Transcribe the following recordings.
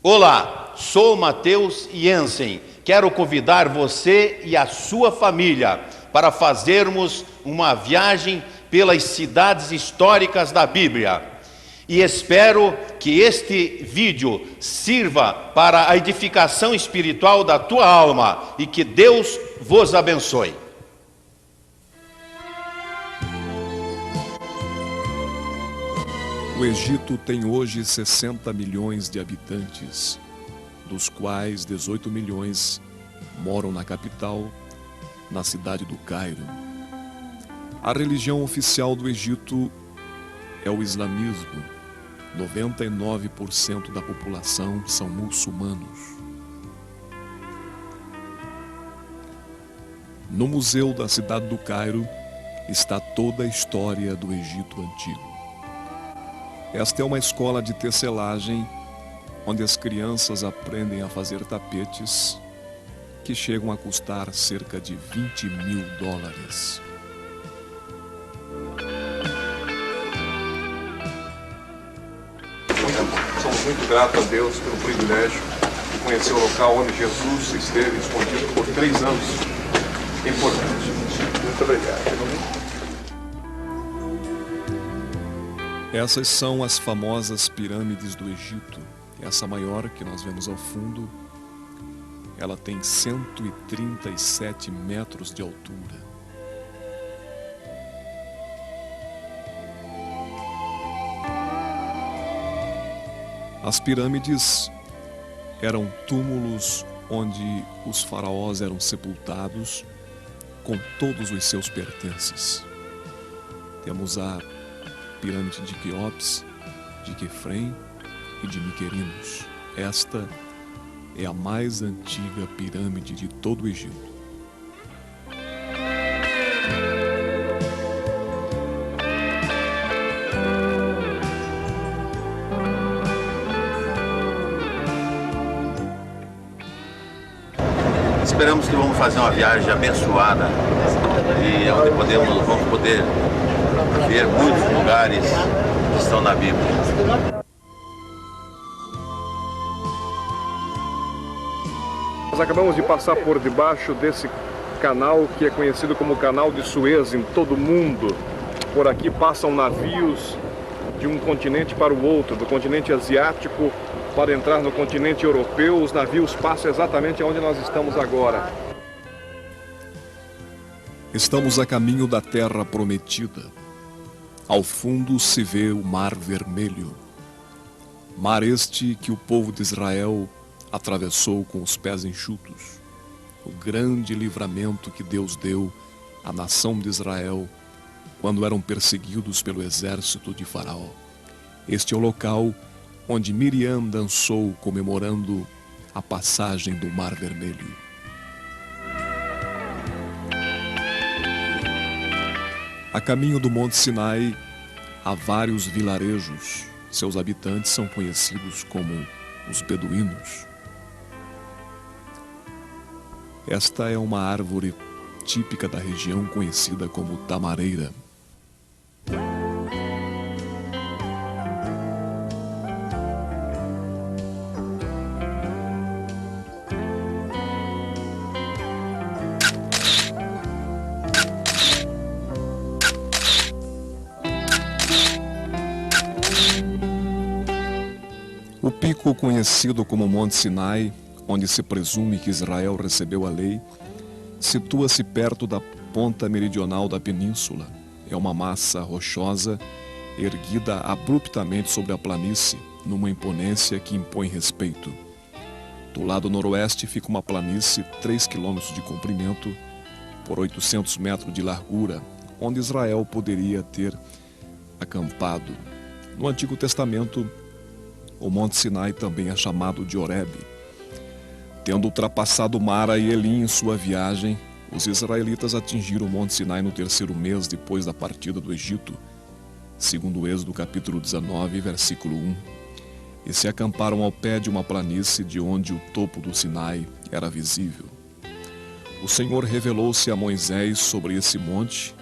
Olá, sou Matheus Jensen. Quero convidar você e a sua família para fazermos uma viagem pelas cidades históricas da Bíblia. E espero que este vídeo sirva para a edificação espiritual da tua alma e que Deus vos abençoe. O Egito tem hoje 60 milhões de habitantes, dos quais 18 milhões moram na capital, na cidade do Cairo. A religião oficial do Egito é o islamismo. 99% da população são muçulmanos. No museu da cidade do Cairo está toda a história do Egito antigo. Esta é uma escola de tecelagem onde as crianças aprendem a fazer tapetes que chegam a custar cerca de $20 mil. Somos muito gratos a Deus pelo privilégio de conhecer o local onde Jesus esteve escondido por 3 anos. É importante. Muito obrigado. Essas são as famosas pirâmides do Egito. Essa maior que nós vemos ao fundo, ela tem 137 metros de altura. As pirâmides eram túmulos onde os faraós eram sepultados com todos os seus pertences. Temos a pirâmide de Quéops, de Quefrem e de Miquerinos. Esta é a mais antiga pirâmide de todo o Egito. Esperamos que vamos fazer uma viagem abençoada e onde vamos poder ver muitos lugares que estão na Bíblia. Nós acabamos de passar por debaixo desse canal que é conhecido como Canal de Suez em todo o mundo. Por aqui passam navios de um continente para o outro, do continente asiático para entrar no continente europeu. Os navios passam exatamente onde nós estamos agora. Estamos a caminho da Terra Prometida. Ao fundo se vê o Mar Vermelho. Mar este que o povo de Israel atravessou com os pés enxutos. O grande livramento que Deus deu à nação de Israel quando eram perseguidos pelo exército de Faraó. Este é o local onde Miriam dançou comemorando a passagem do Mar Vermelho. A caminho do Monte Sinai há vários vilarejos. Seus habitantes são conhecidos como os beduínos. Esta é uma árvore típica da região conhecida como tamareira. O pico conhecido como Monte Sinai, onde se presume que Israel recebeu a lei, situa-se perto da ponta meridional da península. É uma massa rochosa, erguida abruptamente sobre a planície, numa imponência que impõe respeito. Do lado noroeste fica uma planície 3 quilômetros de comprimento por 800 metros de largura, onde Israel poderia ter acampado. No Antigo Testamento, o Monte Sinai também é chamado de Horebe. Tendo ultrapassado Mara e Elim em sua viagem, os israelitas atingiram o Monte Sinai no 3º mês depois da partida do Egito, segundo o Êxodo capítulo 19, versículo 1, e se acamparam ao pé de uma planície de onde o topo do Sinai era visível. O Senhor revelou-se a Moisés sobre esse monte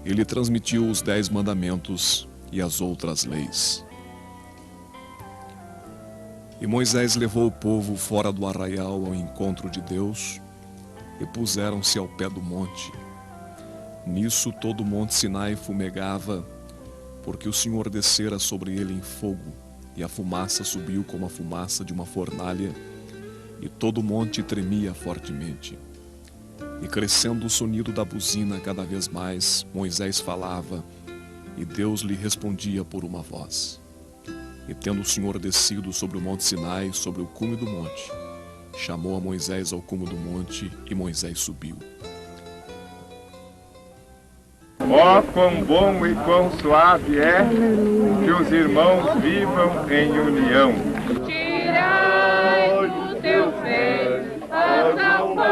e lhe transmitiu os 10 mandamentos e as outras leis. E Moisés levou o povo fora do arraial ao encontro de Deus e puseram-se ao pé do monte. Nisso todo o monte Sinai fumegava, porque o Senhor descera sobre ele em fogo, e a fumaça subiu como a fumaça de uma fornalha, e todo o monte tremia fortemente. E crescendo o sonido da buzina cada vez mais, Moisés falava, e Deus lhe respondia por uma voz. E tendo o Senhor descido sobre o monte Sinai, sobre o cume do monte, chamou a Moisés ao cume do monte, e Moisés subiu. Ó, quão bom e quão suave é que os irmãos vivam em união. Tirai do teu peito as alpargas,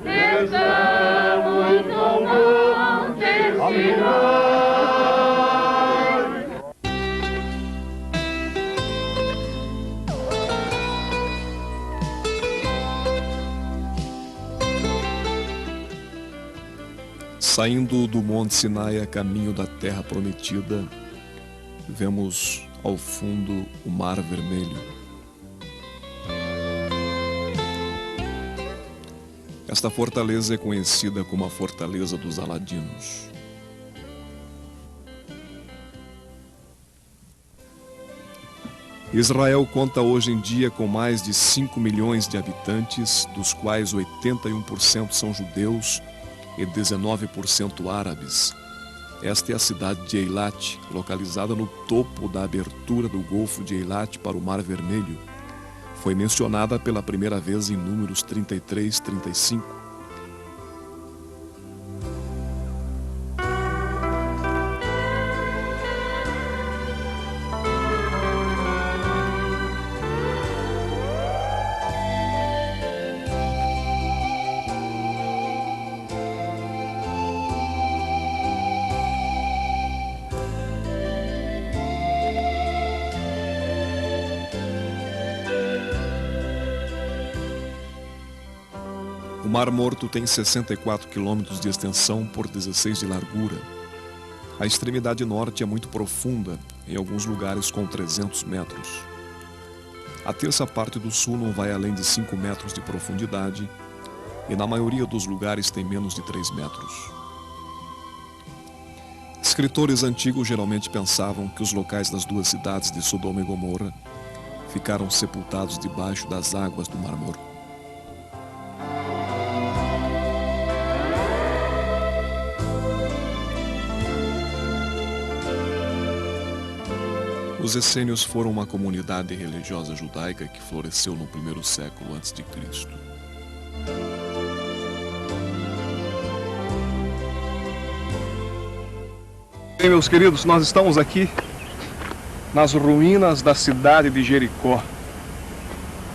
desçamos no monte Sinai. Saindo do monte Sinai a caminho da terra prometida, vemos ao fundo o Mar Vermelho. Esta fortaleza é conhecida como a Fortaleza dos Aladinos. Israel conta hoje em dia com mais de 5 milhões de habitantes, dos quais 81% são judeus e 19% árabes. Esta é a cidade de Eilat, localizada no topo da abertura do Golfo de Eilat para o Mar Vermelho. Foi mencionada pela primeira vez em Números 33 e 35. O Mar Morto tem 64 quilômetros de extensão por 16 de largura. A extremidade norte é muito profunda, em alguns lugares com 300 metros. A terça parte do sul não vai além de 5 metros de profundidade e na maioria dos lugares tem menos de 3 metros. Escritores antigos geralmente pensavam que os locais das duas cidades de Sodoma e Gomorra ficaram sepultados debaixo das águas do Mar Morto. Os essênios foram uma comunidade religiosa judaica que floresceu no primeiro século a.C. Bem, meus queridos, nós estamos aqui nas ruínas da cidade de Jericó.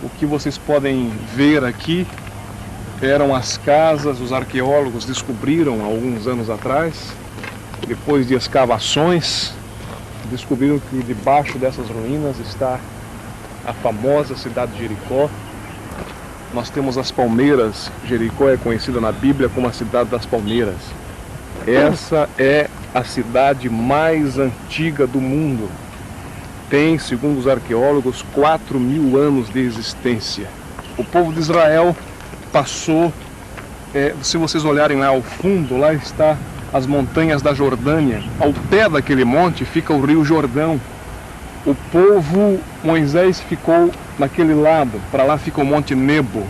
O que vocês podem ver aqui eram as casas, os arqueólogos descobriram há alguns anos atrás, depois de escavações, descobriram que debaixo dessas ruínas está a famosa cidade de Jericó. Nós temos as palmeiras. Jericó é conhecida na Bíblia como a cidade das palmeiras. Essa é a cidade mais antiga do mundo. Tem, segundo os arqueólogos, 4.000 anos de existência. O povo de Israel passou, se vocês olharem lá ao fundo, lá está as montanhas da Jordânia. Ao pé daquele monte fica o rio Jordão. O povo, Moisés ficou naquele lado, para lá fica o Monte Nebo,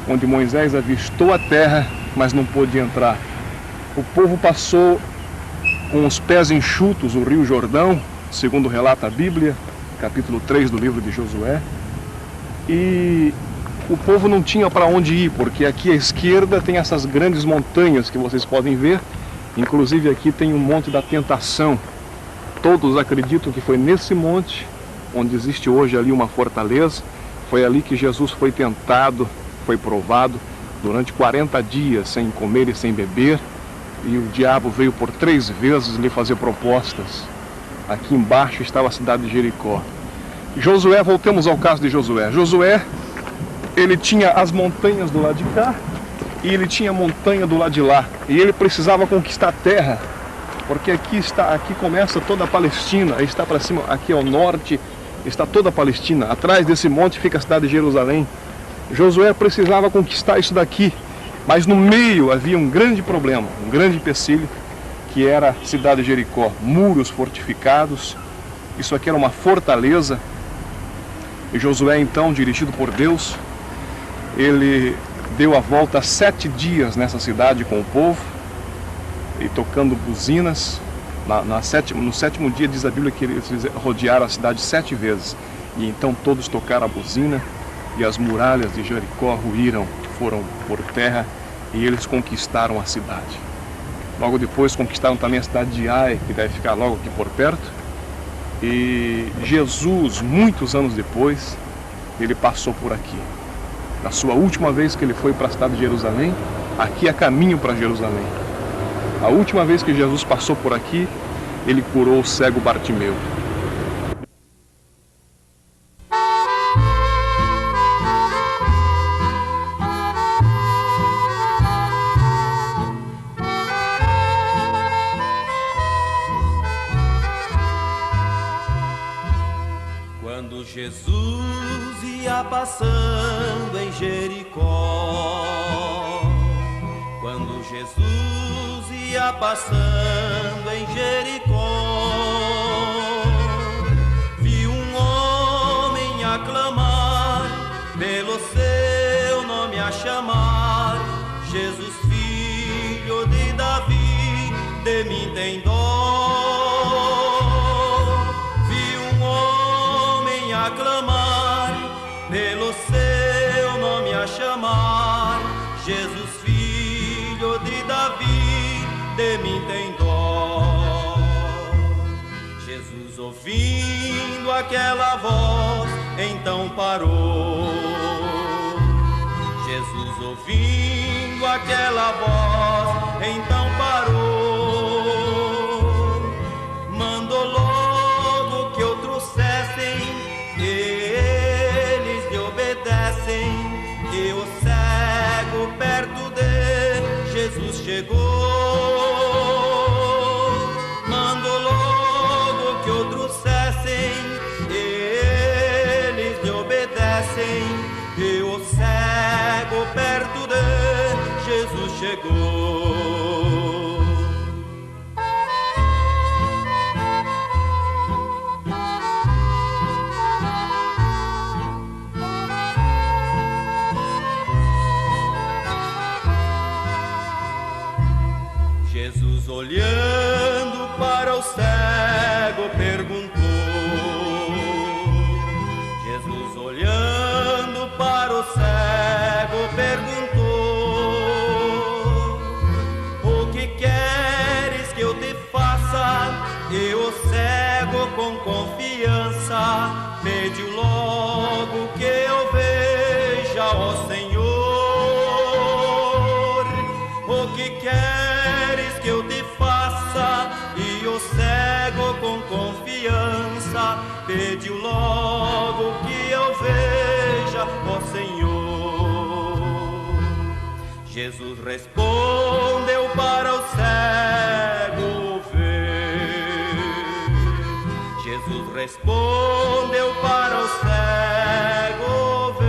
onde Moisés avistou a terra, mas não pôde entrar. O povo passou com os pés enxutos o rio Jordão, segundo relata a Bíblia, capítulo 3 do livro de Josué. E o povo não tinha para onde ir, porque aqui à esquerda tem essas grandes montanhas que vocês podem ver. Inclusive aqui tem um monte da tentação. Todos acreditam que foi nesse monte, onde existe hoje ali uma fortaleza, foi ali que Jesus foi tentado, foi provado durante 40 dias sem comer e sem beber. E o diabo veio por 3 vezes lhe fazer propostas. Aqui embaixo estava a cidade de Jericó. Josué, voltemos ao caso de Josué. Josué, ele tinha as montanhas do lado de cá e ele tinha a montanha do lado de lá. E ele precisava conquistar a terra. porque aqui começa toda a Palestina, aí está para cima, aqui ao norte está toda a Palestina, atrás desse monte fica a cidade de Jerusalém. Josué precisava conquistar isso daqui, mas no meio havia um grande problema, um grande empecilho, que era a cidade de Jericó, muros fortificados, isso aqui era uma fortaleza. E Josué, então, dirigido por Deus, ele deu a volta 7 dias nessa cidade com o povo, e tocando buzinas. No sétimo dia diz a Bíblia que eles rodearam a cidade 7 vezes. E então todos tocaram a buzina, e as muralhas de Jericó ruíram, foram por terra, e eles conquistaram a cidade. Logo depois conquistaram também a cidade de Ai, que deve ficar logo aqui por perto. E Jesus, muitos anos depois, ele passou por aqui. Na sua última vez que ele foi para a cidade de Jerusalém, aqui é caminho para Jerusalém. A última vez que Jesus passou por aqui, ele curou o cego Bartimeu. Quando Jesus ia passando em Jericó, quando Jesus ia passando em Jericó, vi um homem a clamar, pelo seu nome a chamar: Jesus, filho de Davi, de mim tem dó. Clamar, pelo seu nome a chamar: Jesus, filho de Davi, de mim tem dó. Jesus, ouvindo aquela voz, então parou. Jesus, ouvindo aquela voz, então parou. Mandou logo que o trouxessem, eles lhe obedecem, e o cego perto de Jesus chegou. Mandou logo que o trouxessem, eles lhe obedecem, e o cego perto de Jesus chegou. Jesus, olhando para o cego, perguntou. Jesus, olhando para o cego, perguntou: o que queres que eu te faça? E o cego, com confiança, pediu logo que eu veja, ó Senhor. O que queres que eu te faça? E o cego, com confiança, pediu logo que eu veja, ó Senhor. Jesus respondeu para o cego ver. Jesus respondeu para o cego ver.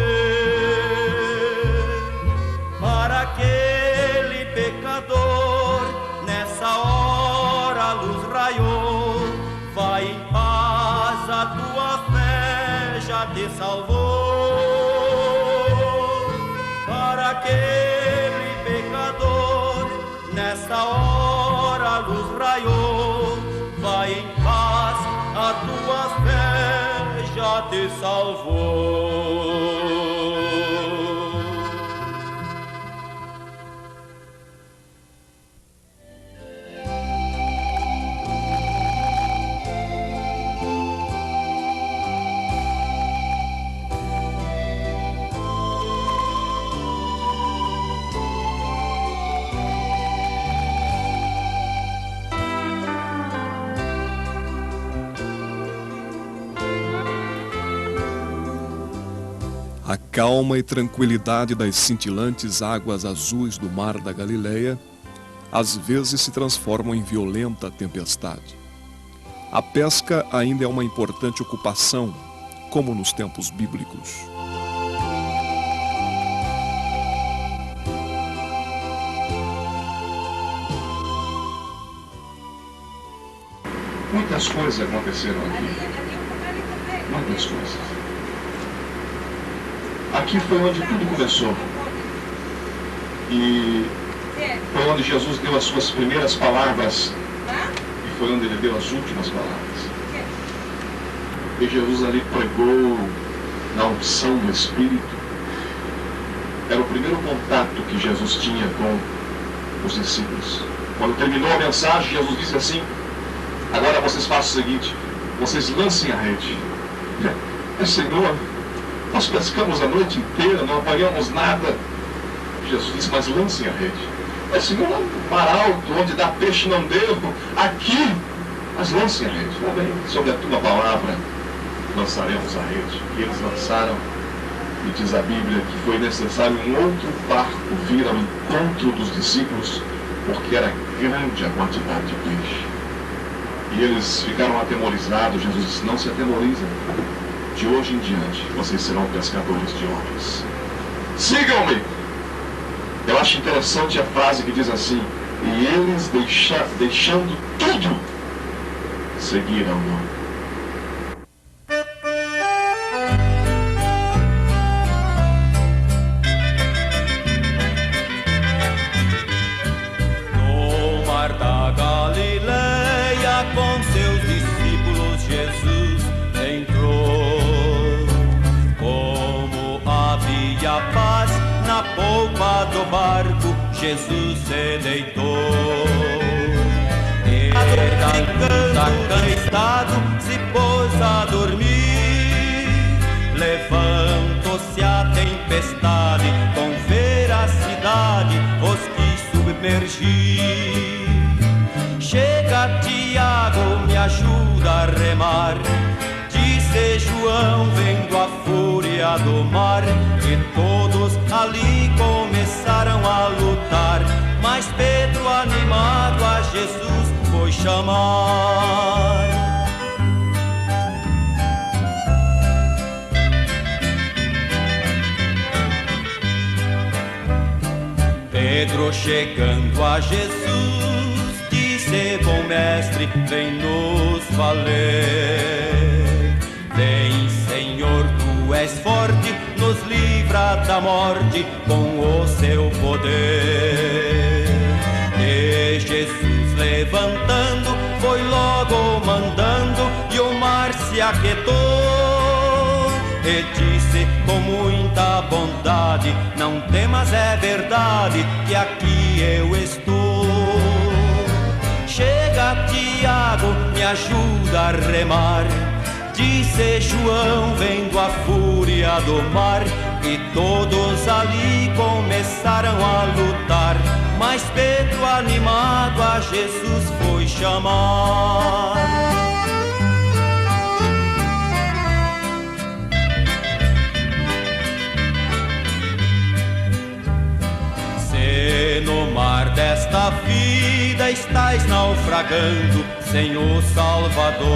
Para aquele pecador, nessa hora a luz raiou. Vai em paz, a tua fé já te salvou. Para aquele pecador, nessa hora a luz raiou. Vai em paz, a tua fé já te salvou. A calma e tranquilidade das cintilantes águas azuis do mar da Galileia às vezes se transformam em violenta tempestade. A pesca ainda é uma importante ocupação, como nos tempos bíblicos. Muitas coisas aconteceram aqui. Muitas coisas. Aqui foi onde tudo começou. E foi onde Jesus deu as suas primeiras palavras. E foi onde ele deu as últimas palavras. E Jesus ali pregou na unção do Espírito. Era o primeiro contato que Jesus tinha com os discípulos. Quando terminou a mensagem, Jesus disse assim: agora vocês façam o seguinte, vocês lancem a rede. Senhor, nós pescamos a noite inteira, não apanhamos nada. Jesus disse, mas lancem a rede. Senhor, no mar alto, onde dá peixe não deu, aqui, mas lancem a rede. Tá bem, sobre a tua palavra, lançaremos a rede. E eles lançaram, e diz a Bíblia que foi necessário um outro barco vir ao encontro dos discípulos, porque era grande a quantidade de peixe. E eles ficaram atemorizados. Jesus disse, não se atemorizem. De hoje em diante, vocês serão pescadores de homens. Sigam-me! Eu acho interessante a frase que diz assim, e eles deixando tudo, seguiram-no. No mar da Galileia, com seus discípulos, Jesus entrou. Como havia paz na polpa do barco, Jesus se deitou. E cansado, se pôs a dormir. Levantou-se a tempestade, com veracidade os quis submergir. Chega, Tiago, me ajuda a remar, disse João, vendo a fúria do mar. E todos ali começaram a lutar, mas Pedro, animado a Jesus, foi chamar. Pedro, chegando a Jesus, disse, bom mestre, vem nos valer. Vem, Senhor, tu és forte, nos livra da morte com o seu poder. E Jesus, levantando, foi logo mandando, e o mar se aquietou. E disse com muita bondade, não temas, é verdade, que aqui eu estou. Chega, Tiago, me ajuda a remar, disse João, vendo a fúria do mar. E todos ali começaram a lutar, mas Pedro, animado a Jesus, foi chamar. Se no mar desta vida estais naufragando, Senhor Salvador,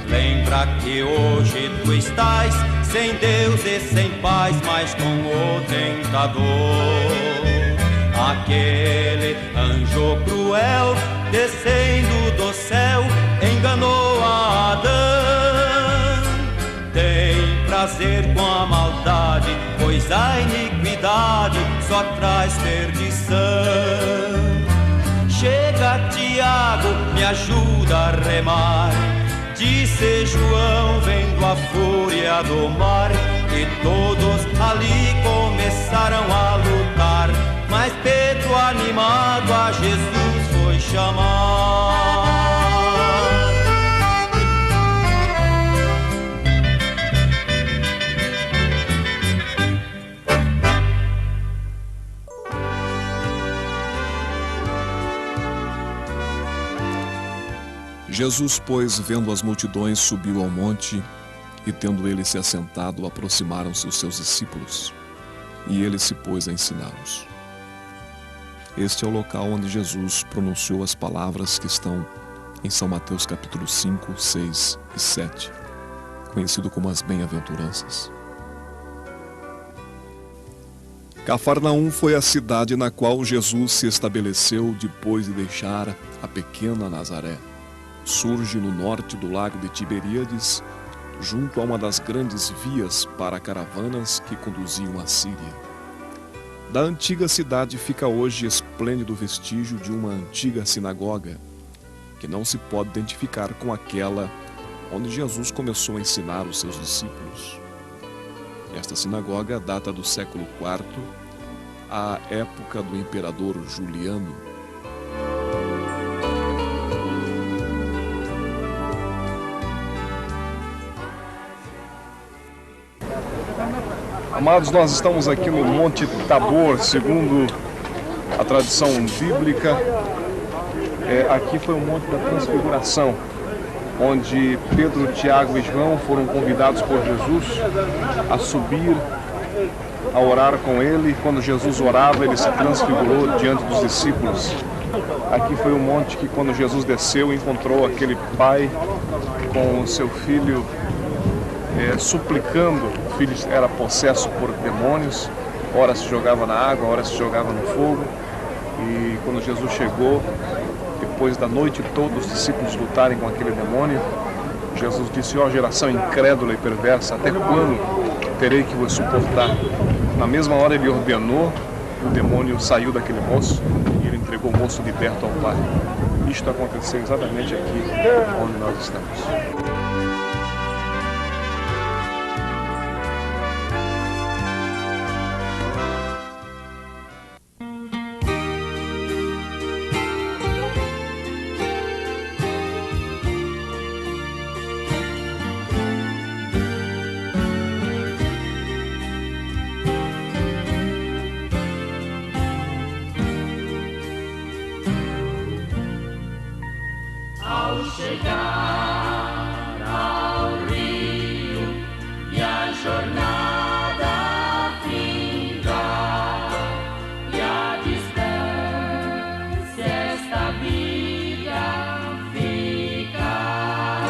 lembra que hoje tu estás sem Deus e sem paz, mas com o tentador. Aquele anjo cruel descendo do céu enganou a Adão. Tem prazer com a maldade, pois a iniquidade só traz perdição. Chega, Tiago, me ajuda a remar, disse João, vendo a fúria do mar. E todos ali começaram a lutar, mas Pedro, animado a Jesus, foi chamar. Jesus, pois, vendo as multidões, subiu ao monte, e tendo ele se assentado, aproximaram-se os seus discípulos, e ele se pôs a ensiná-los. Este é o local onde Jesus pronunciou as palavras que estão em São Mateus capítulo 5, 6 e 7, conhecido como as bem-aventuranças. Cafarnaum foi a cidade na qual Jesus se estabeleceu depois de deixar a pequena Nazaré. Surge no norte do lago de Tiberíades, junto a uma das grandes vias para caravanas que conduziam à Síria. Da antiga cidade fica hoje esplêndido vestígio de uma antiga sinagoga, que não se pode identificar com aquela onde Jesus começou a ensinar os seus discípulos. Esta sinagoga data do século IV, à época do imperador Juliano. Amados, nós estamos aqui no Monte Tabor, segundo a tradição bíblica. Aqui foi o Monte da Transfiguração, onde Pedro, Tiago e João foram convidados por Jesus a subir, a orar com ele. Quando Jesus orava, ele se transfigurou diante dos discípulos. Aqui foi o monte que, quando Jesus desceu, encontrou aquele pai com o seu filho suplicando. O filho era possesso por demônios, ora se jogava na água, ora se jogava no fogo. E quando Jesus chegou, depois da noite toda os discípulos lutarem com aquele demônio, Jesus disse: ó geração incrédula e perversa, até quando terei que vos suportar? Na mesma hora ele ordenou, o demônio saiu daquele moço e ele entregou o moço liberto ao Pai. Isto aconteceu exatamente aqui onde nós estamos. Ao chegar ao rio e a jornada findar e a distância esta vida ficar,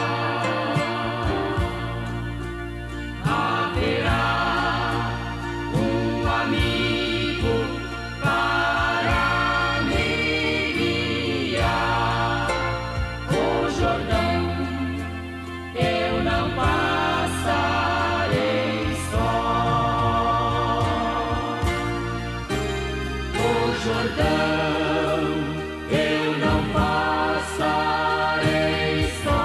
haverá um amigo para me guiar. O Jordão eu não passarei só. O Jordão eu não passarei só.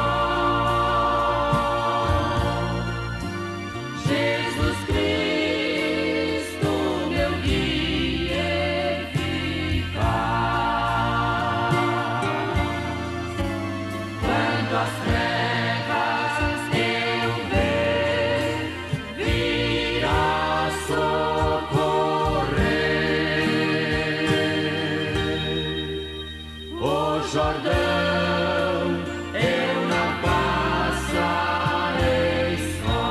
Jesus Cristo meu guia eficaz. Quando as trevas eu ver, virá socorrer. O Jordão eu não passarei só.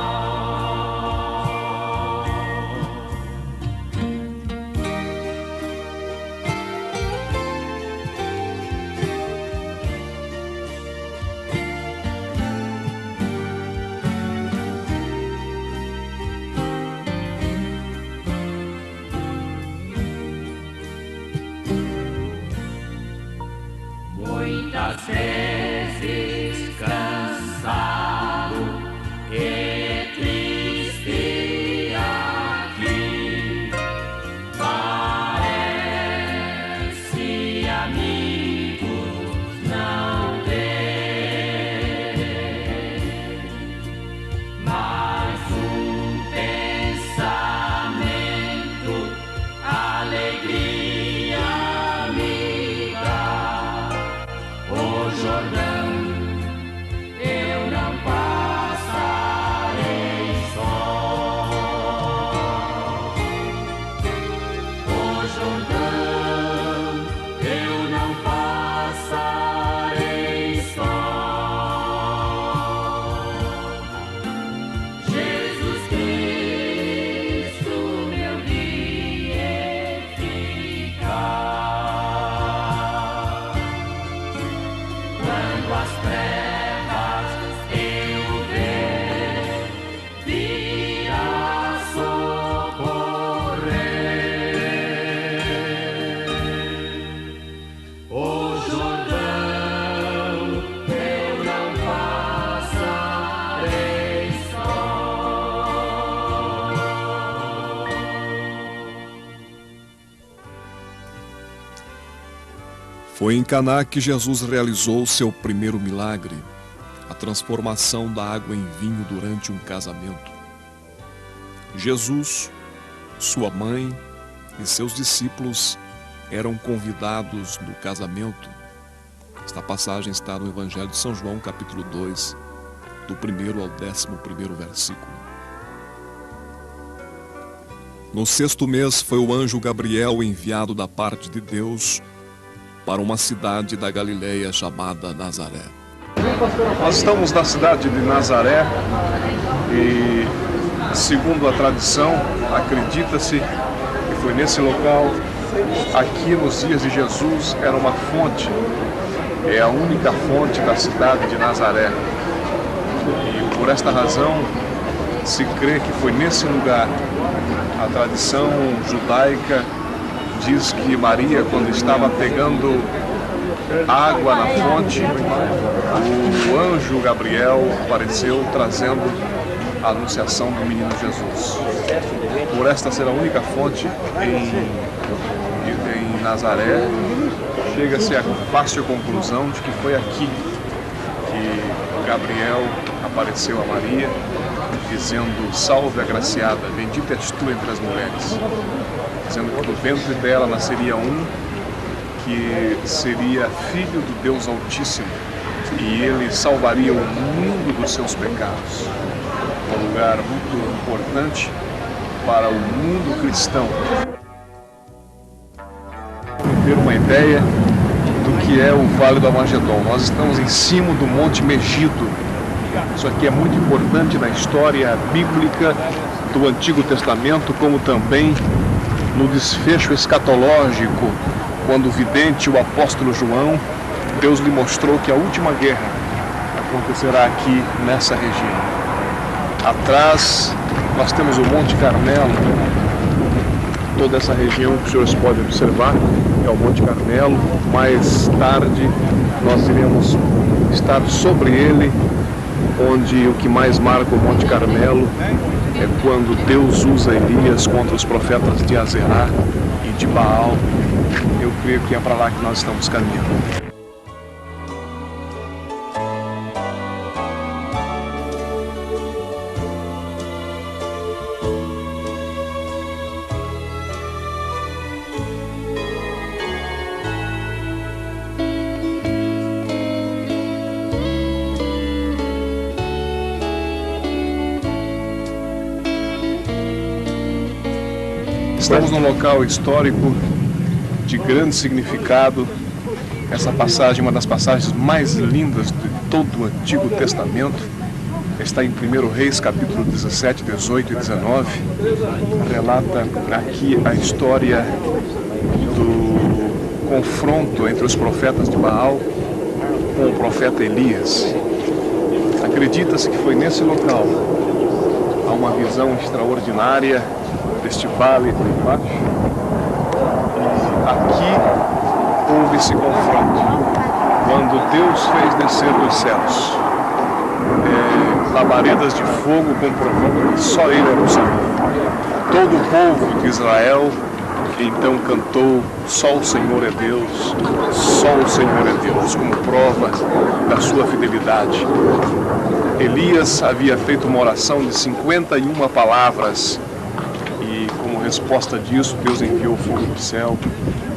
Muitas vezes cansado e triste aqui, parece amigos não ter, mas pensamento, alegria amiga. O Jordão eu não passarei só. O Jordão eu não passarei só. Jesus Cristo meu guia eficaz. das trevas eu ver, via socorrer. O Jordão eu não passarei só. Foi em Caná que Jesus realizou seu primeiro milagre, a transformação da água em vinho durante um casamento. Jesus, sua mãe e seus discípulos eram convidados no casamento. Esta passagem está no Evangelho de São João, capítulo 2, do 1º ao 11º versículo. No 6º mês foi o anjo Gabriel enviado da parte de Deus para uma cidade da Galileia chamada Nazaré. Nós estamos na cidade de Nazaré e, segundo a tradição, acredita-se que foi nesse local, aqui nos dias de Jesus, era uma fonte, é a única fonte da cidade de Nazaré. E por esta razão, se crê que foi nesse lugar. A tradição judaica diz que Maria, quando estava pegando água na fonte, o anjo Gabriel apareceu trazendo a anunciação do menino Jesus. Por esta ser a única fonte em Nazaré, chega-se à fácil conclusão de que foi aqui que Gabriel apareceu a Maria, dizendo: salve agraciada, bendita és tu entre as mulheres, dizendo que do ventre dela nasceria um que seria filho do Deus Altíssimo e ele salvaria o mundo dos seus pecados. Um lugar muito importante para o mundo cristão. Ter uma ideia do que é o Vale do Armagedon. Nós estamos em cima do Monte Megido. Isso aqui é muito importante na história bíblica do Antigo Testamento, como também no desfecho escatológico, quando o vidente, o apóstolo João, Deus lhe mostrou que a última guerra acontecerá aqui nessa região. Atrás nós temos o Monte Carmelo. Toda essa região que os senhores podem observar é o Monte Carmelo. Mais tarde nós iremos estar sobre ele, onde o que mais marca o Monte Carmelo é quando Deus usa Elias contra os profetas de Azerá e de Baal. Eu creio que é para lá que nós estamos caminhando. Estamos num local histórico de grande significado. Essa passagem é uma das passagens mais lindas de todo o Antigo Testamento. Está em 1 Reis, capítulo 17, 18 e 19. Relata aqui a história do confronto entre os profetas de Baal com o profeta Elias. Acredita-se que foi nesse local. Há uma visão extraordinária deste vale de baixo. E aqui houve esse confronto, quando Deus fez descer dos céus labaredas de fogo comprovando que só Ele era o Senhor. Todo o povo de Israel então cantou: só o Senhor é Deus, só o Senhor é Deus, como prova da sua fidelidade. Elias havia feito uma oração de 51 palavras e, como resposta disso, Deus enviou fogo do céu,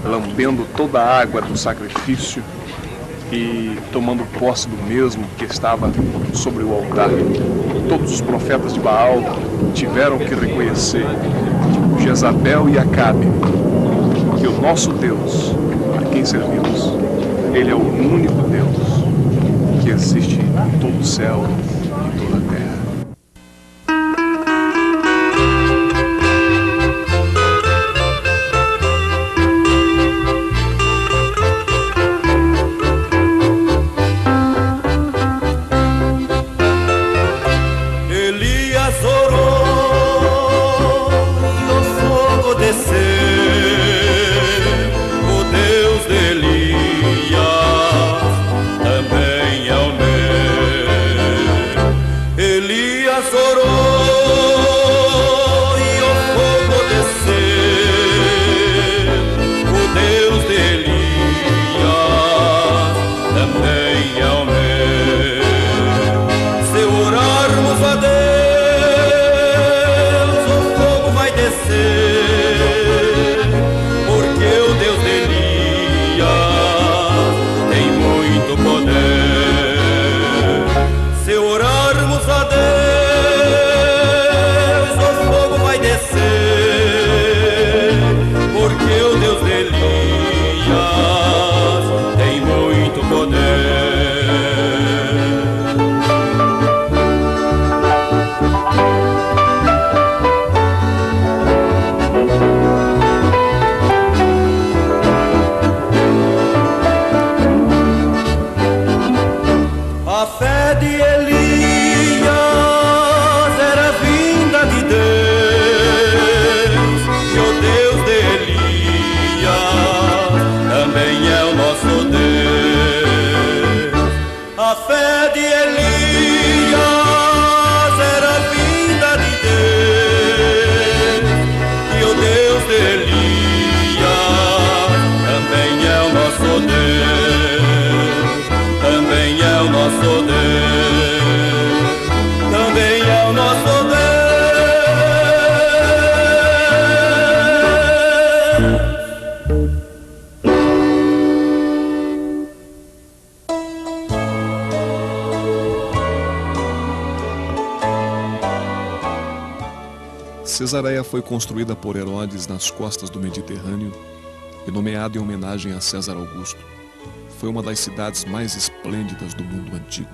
lambendo toda a água do sacrifício e tomando posse do mesmo que estava sobre o altar. Todos os profetas de Baal tiveram que reconhecer, Jezabel e Acabe, que o nosso Deus, a quem servimos, Ele é o único Deus que existe em todo o céu e toda a terra. Cesareia foi construída por Herodes nas costas do Mediterrâneo e nomeada em homenagem a César Augusto. Foi uma das cidades mais esplêndidas do mundo antigo.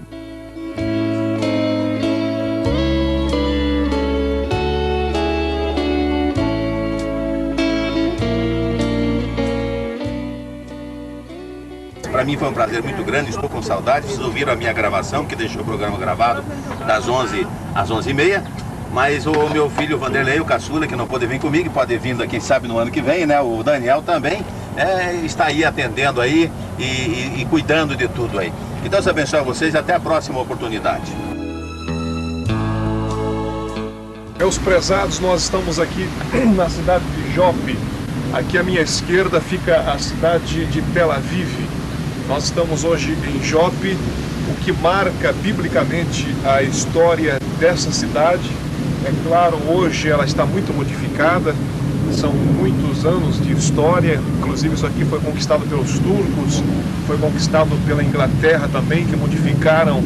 Para mim foi um prazer muito grande, estou com saudade. Vocês ouviram a minha gravação, que deixou o programa gravado das 11 às 11h30. Mas o meu filho Vanderlei, o caçula, que não pôde vir comigo, pode vir, quem sabe, no ano que vem, né? O Daniel também está aí atendendo aí e cuidando de tudo aí. Que Deus abençoe a vocês e até a próxima oportunidade. Meus prezados, nós estamos aqui na cidade de Jope. Aqui à minha esquerda fica a cidade de Tel Aviv. Nós estamos hoje em Jope, o que marca biblicamente a história dessa cidade. É claro, hoje ela está muito modificada, são muitos anos de história, inclusive isso aqui foi conquistado pelos turcos, foi conquistado pela Inglaterra também, que modificaram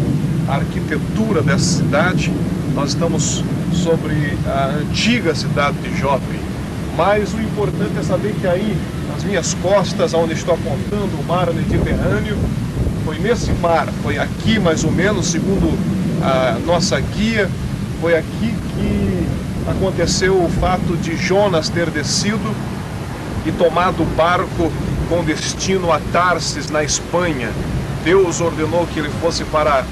a arquitetura dessa cidade. Nós estamos sobre a antiga cidade de Jope, mas o importante é saber que aí, nas minhas costas, onde estou apontando o mar Mediterrâneo, foi nesse mar, foi aqui mais ou menos, segundo a nossa guia, foi aqui que aconteceu o fato de Jonas ter descido e tomado o barco com destino a Tarsis, na Espanha. Deus ordenou que ele fosse para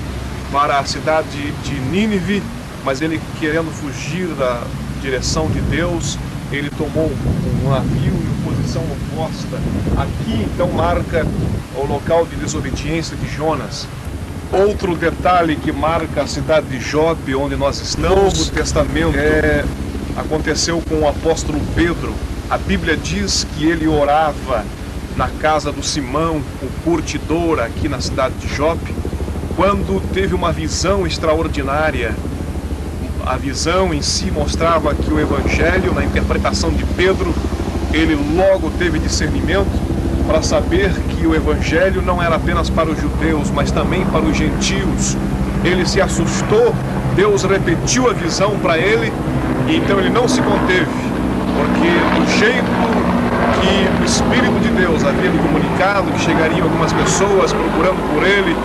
a cidade de Nínive, mas ele, querendo fugir da direção de Deus, ele tomou um navio em posição oposta. Aqui então marca o local de desobediência de Jonas. Outro detalhe que marca a cidade de Jope, onde nós estamos, no Novo Testamento, aconteceu com o apóstolo Pedro. A Bíblia diz que ele orava na casa do Simão, o curtidor, aqui na cidade de Jope, quando teve uma visão extraordinária. A visão em si mostrava que o Evangelho, na interpretação de Pedro, ele logo teve discernimento para saber que o Evangelho não era apenas para os judeus, mas também para os gentios. Ele se assustou, Deus repetiu a visão para ele, e então ele não se conteve, porque do jeito que o Espírito de Deus havia lhe comunicado, que chegariam algumas pessoas procurando por ele,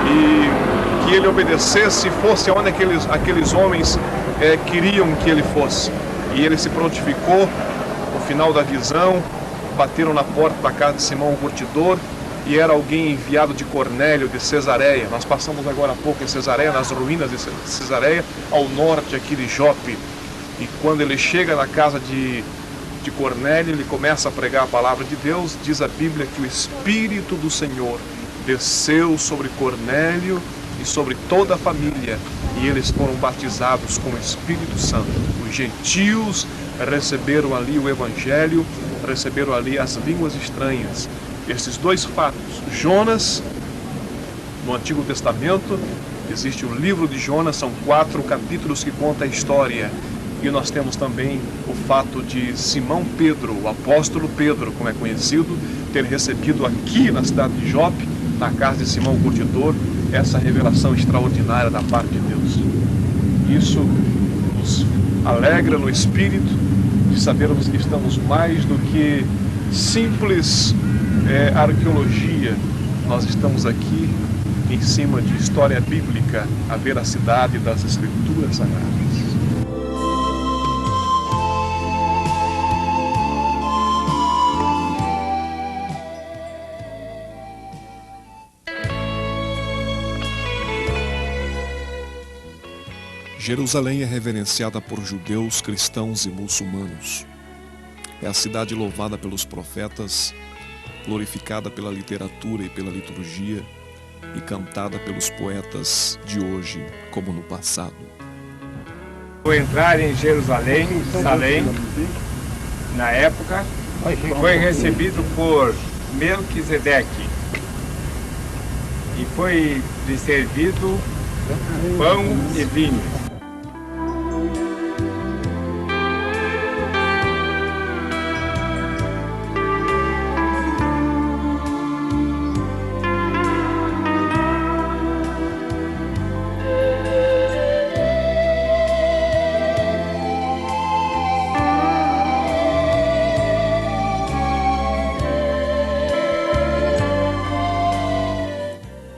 e que ele obedecesse e fosse aonde aqueles homens queriam que ele fosse. E ele se prontificou. No final da visão, bateram na porta da casa de Simão o curtidor, e era alguém enviado de Cornélio, de Cesareia. Nós passamos agora há pouco em Cesareia, nas ruínas de Cesareia, ao norte aqui de Jope. E quando ele chega na casa de Cornélio, ele começa a pregar a palavra de Deus. Diz a Bíblia que o Espírito do Senhor desceu sobre Cornélio e sobre toda a família, e eles foram batizados com o Espírito Santo. Os gentios receberam ali o Evangelho, receberam ali as línguas estranhas. Esses dois fatos, Jonas, no Antigo Testamento, existe o livro de Jonas, são 4 capítulos que contam a história. E nós temos também o fato de Simão Pedro, o apóstolo Pedro, como é conhecido, ter recebido aqui na cidade de Jope, na casa de Simão o curtidor, essa revelação extraordinária da parte de Deus. Isso nos alegra no espírito de sabermos que estamos mais do que simples arqueologia. Nós estamos aqui em cima de história bíblica, a veracidade das Escrituras Sagradas. Jerusalém é reverenciada por judeus, cristãos e muçulmanos. É a cidade louvada pelos profetas, glorificada pela literatura e pela liturgia e cantada pelos poetas de hoje como no passado. Ao entrar em Jerusalém, Salém, na época, foi recebido por Melquisedeque e foi lhe servido pão e vinho.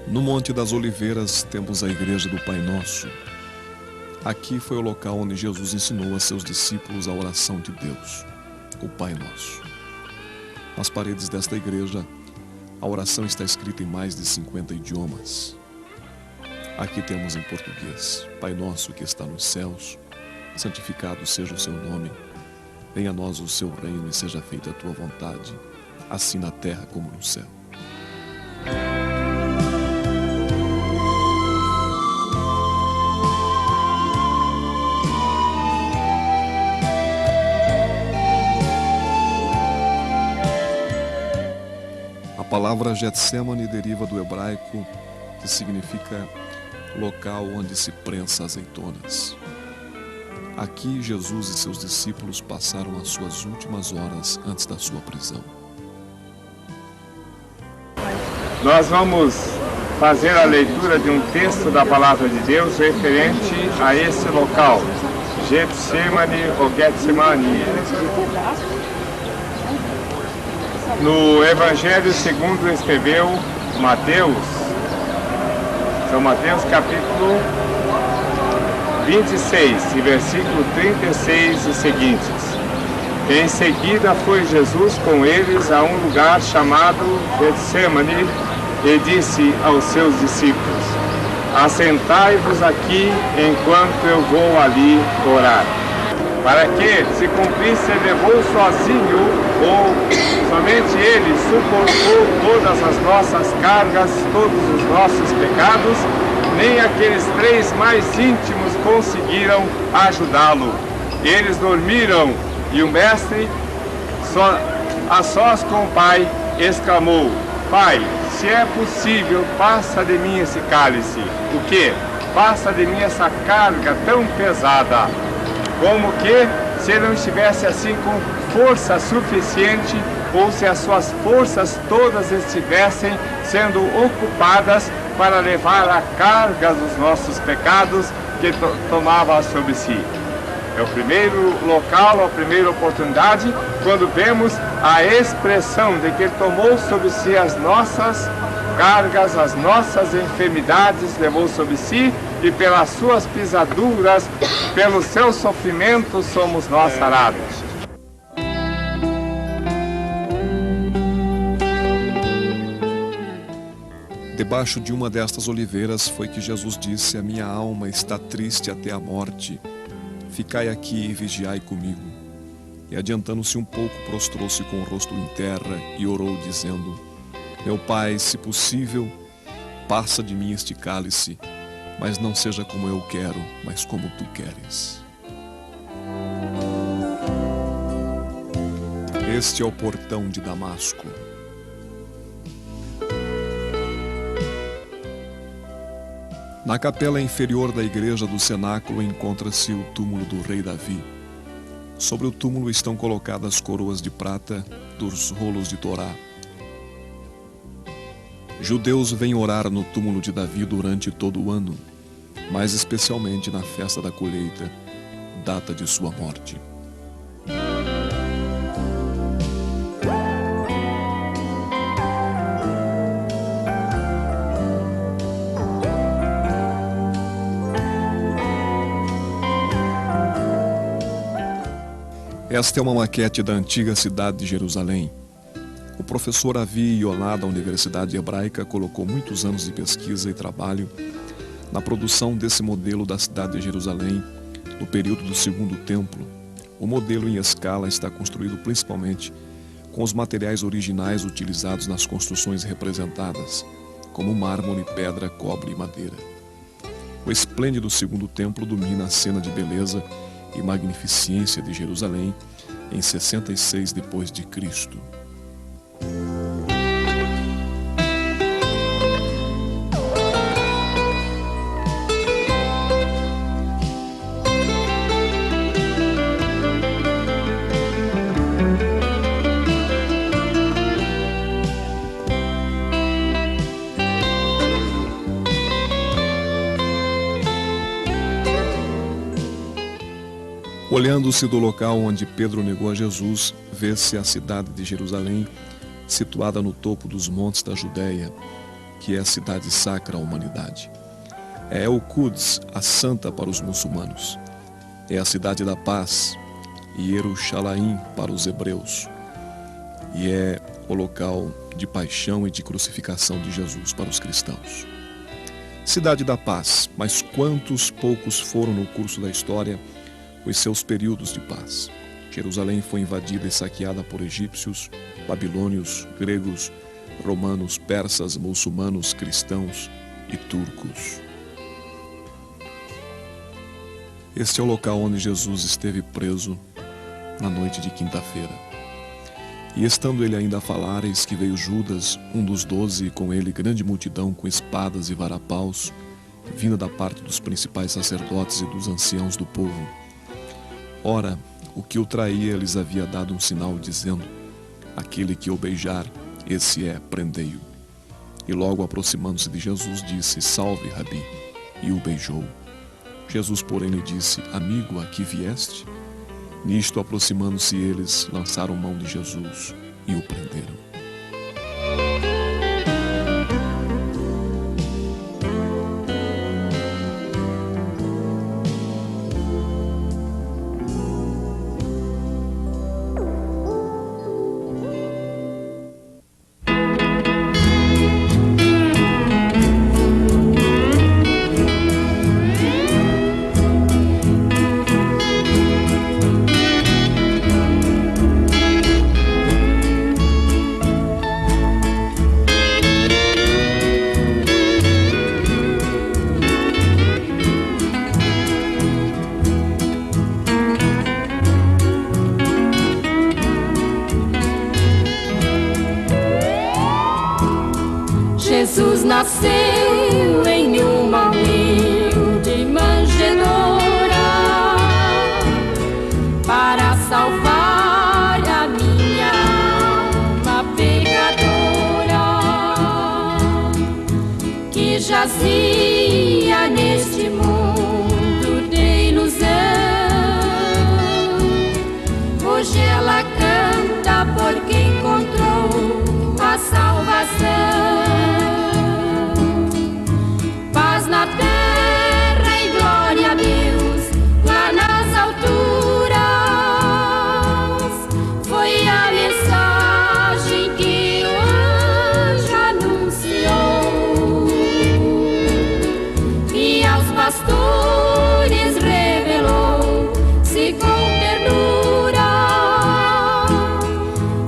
No Monte das Oliveiras temos a igreja do Pai Nosso. Aqui foi o local onde Jesus ensinou a seus discípulos a oração de Deus, o Pai Nosso. Nas paredes desta igreja, a oração está escrita em mais de 50 idiomas. Aqui temos em português: Pai Nosso que está nos céus, santificado seja o seu nome. Venha a nós o seu reino e seja feita a tua vontade, assim na terra como no céu. A palavra Getsemane deriva do hebraico, que significa local onde se prensa azeitonas. Aqui, Jesus e seus discípulos passaram as suas últimas horas antes da sua prisão. Nós vamos fazer a leitura de um texto da Palavra de Deus referente a esse local, Getsemane ou Getsemane. No Evangelho segundo escreveu Mateus, São Mateus capítulo 26, e versículo 36 e seguintes. Em seguida foi Jesus com eles a um lugar chamado Getsemane e disse aos seus discípulos: assentai-vos aqui enquanto eu vou ali orar. Para que se cumprisse, levou sozinho, ou somente ele, suportou todas as nossas cargas, todos os nossos pecados. Nem aqueles 3 mais íntimos conseguiram ajudá-lo. Eles dormiram e o mestre, a sós com o Pai, exclamou: Pai, se é possível, passa de mim esse cálice. O quê? Passa de mim essa carga tão pesada. Como que, se ele não estivesse assim com força suficiente, ou se as suas forças todas estivessem sendo ocupadas para levar a carga dos nossos pecados que tomava sobre si. É o primeiro local, a primeira oportunidade, quando vemos a expressão de que ele tomou sobre si as nossas cargas, as nossas enfermidades, levou sobre si, e pelas suas pisaduras, pelo seu sofrimento, somos nós sarados. Debaixo de uma destas oliveiras foi que Jesus disse: a minha alma está triste até a morte. Ficai aqui e vigiai comigo. E adiantando-se um pouco, prostrou-se com o rosto em terra e orou, dizendo: meu Pai, se possível, passa de mim este cálice, mas não seja como eu quero, mas como tu queres. Este é o portão de Damasco. Na capela inferior da igreja do cenáculo encontra-se o túmulo do rei Davi. Sobre o túmulo estão colocadas coroas de prata dos rolos de Torá. Judeus vêm orar no túmulo de Davi durante todo o ano, mas especialmente na festa da colheita, data de sua morte. Esta é uma maquete da antiga cidade de Jerusalém. O professor Avi Yonah, da Universidade Hebraica, colocou muitos anos de pesquisa e trabalho na produção desse modelo da cidade de Jerusalém no período do Segundo Templo. O modelo em escala está construído principalmente com os materiais originais utilizados nas construções representadas, como mármore, pedra, cobre e madeira. O esplêndido Segundo Templo domina a cena de beleza e magnificência de Jerusalém em 66 depois de Cristo. Olhando-se do local onde Pedro negou a Jesus, vê-se a cidade de Jerusalém, situada no topo dos montes da Judéia, que é a cidade sacra à humanidade. É El-Quds, a santa para os muçulmanos. É a cidade da paz, Jerusalém para os hebreus. E é o local de paixão e de crucificação de Jesus para os cristãos. Cidade da paz, mas quantos poucos foram no curso da história os seus períodos de paz? Jerusalém foi invadida e saqueada por egípcios, babilônios, gregos, romanos, persas, muçulmanos, cristãos e turcos. Este é o local onde Jesus esteve preso na noite de quinta-feira. E estando ele ainda a falar, eis que veio Judas, um dos 12, e com ele grande multidão com espadas e varapaus, vinda da parte dos principais sacerdotes e dos anciãos do povo. Ora, o que o traía lhes havia dado um sinal, dizendo: aquele que o beijar, esse é, prendei-o. E logo aproximando-se de Jesus, disse: salve, Rabi, e o beijou. Jesus, porém, lhe disse: amigo, aqui vieste? Nisto, aproximando-se eles, lançaram mão de Jesus e o prenderam. Jesus nasceu em uma humilde manjedoura para salvar a minha alma pecadora que jazia neste mundo de ilusão. Hoje ela canta porque encontrou a salvação. Na terra e glória a Deus, lá nas alturas, foi a mensagem que o anjo anunciou, e aos pastores revelou-se com ternura,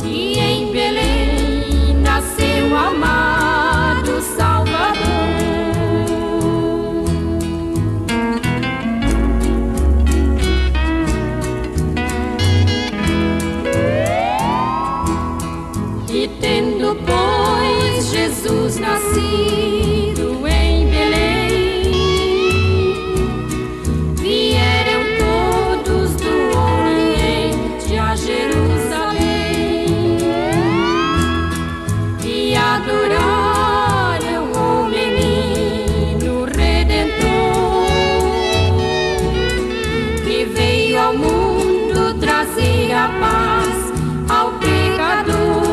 e em Belém nasceu o amado Salvador. Pois Jesus nascido em Belém, vieram todos do Oriente a Jerusalém e adoraram o menino Redentor que veio ao mundo trazer a paz ao pecador.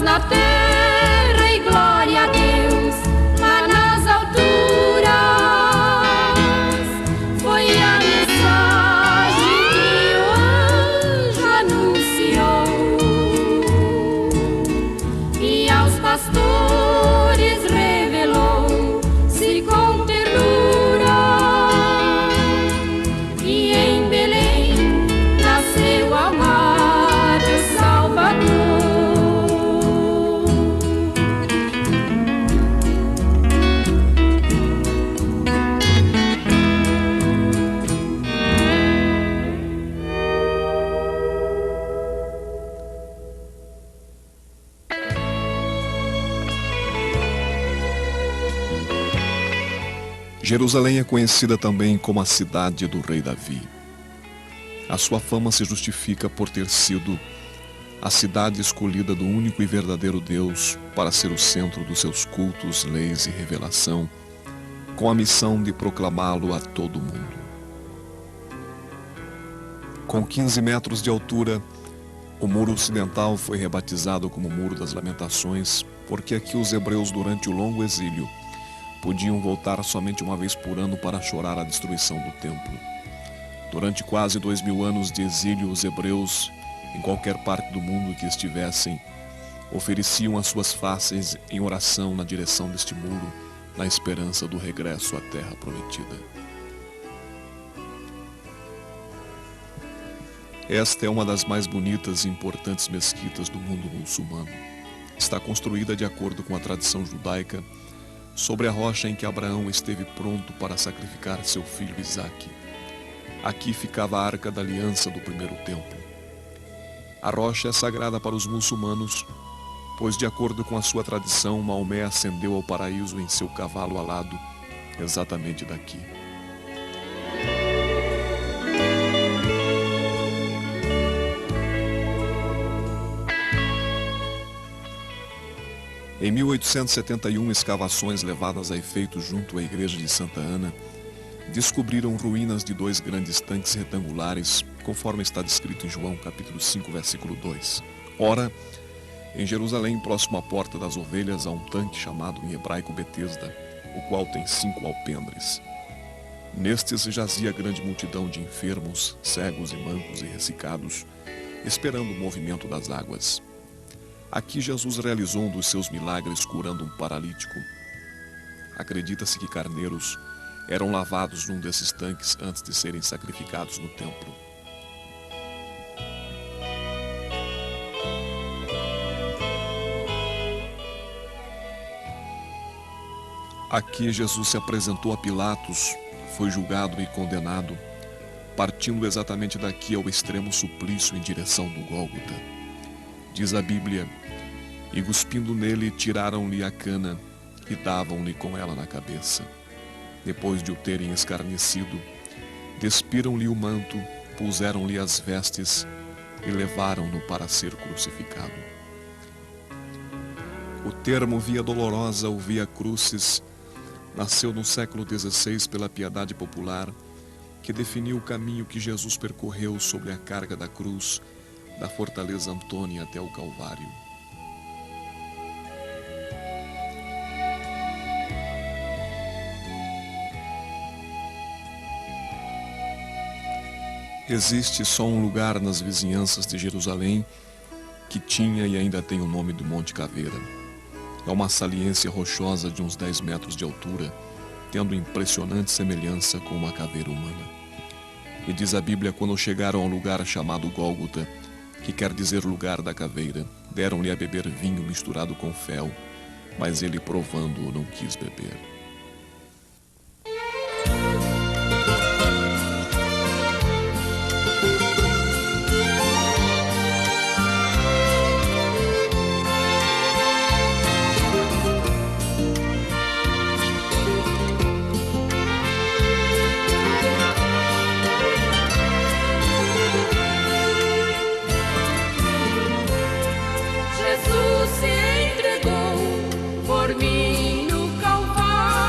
Na terra e glória a Deus, lá nas alturas, foi a mensagem que o anjo anunciou, e aos pastores revelou-se com ternura, e em Belém nasceu o amado Salvador. Jerusalém é conhecida também como a cidade do rei Davi. A sua fama se justifica por ter sido a cidade escolhida do único e verdadeiro Deus para ser o centro dos seus cultos, leis e revelação, com a missão de proclamá-lo a todo mundo. Com 15 metros de altura, O muro ocidental foi rebatizado como Muro das Lamentações, porque aqui os hebreus, durante o longo exílio, podiam voltar somente uma vez por ano para chorar a destruição do templo. Durante quase 2000 anos de exílio, os hebreus, em qualquer parte do mundo que estivessem, ofereciam as suas faces em oração na direção deste muro, na esperança do regresso à terra prometida. Esta é uma das mais bonitas e importantes mesquitas do mundo muçulmano. Está construída de acordo com a tradição judaica, sobre a rocha em que Abraão esteve pronto para sacrificar seu filho Isaque. Aqui ficava a Arca da Aliança do primeiro templo. A rocha é sagrada para os muçulmanos, pois, de acordo com a sua tradição, Maomé ascendeu ao paraíso em seu cavalo alado, exatamente daqui. Em 1871, escavações levadas a efeito junto à igreja de Santa Ana descobriram ruínas de 2 grandes tanques retangulares, conforme está descrito em João capítulo 5, versículo 2. Ora, em Jerusalém, próximo à Porta das Ovelhas, há um tanque chamado em hebraico Betesda, o qual tem 5 alpendres. Nestes jazia grande multidão de enfermos, cegos e mancos e ressecados, esperando o movimento das águas. Aqui Jesus realizou um dos seus milagres curando um paralítico. Acredita-se que carneiros eram lavados num desses tanques antes de serem sacrificados no templo. Aqui Jesus se apresentou a Pilatos, foi julgado e condenado, partindo exatamente daqui ao extremo suplício em direção do Gólgota. Diz a Bíblia: e cuspindo nele, tiraram-lhe a cana e davam-lhe com ela na cabeça. Depois de o terem escarnecido, despiram-lhe o manto, puseram-lhe as vestes e levaram-no para ser crucificado. O termo Via Dolorosa ou Via Crucis nasceu no século XVI pela piedade popular, que definiu o caminho que Jesus percorreu sobre a carga da cruz, da Fortaleza Antônia até o Calvário. Existe só um lugar nas vizinhanças de Jerusalém que tinha e ainda tem o nome do Monte Caveira. É uma saliência rochosa de uns 10 metros de altura, tendo impressionante semelhança com uma caveira humana. E diz a Bíblia, quando chegaram ao lugar chamado Gólgota, que quer dizer lugar da caveira, deram-lhe a beber vinho misturado com fel, mas ele, provando-o, não quis beber. Jesus se entregou por mim no Calvário.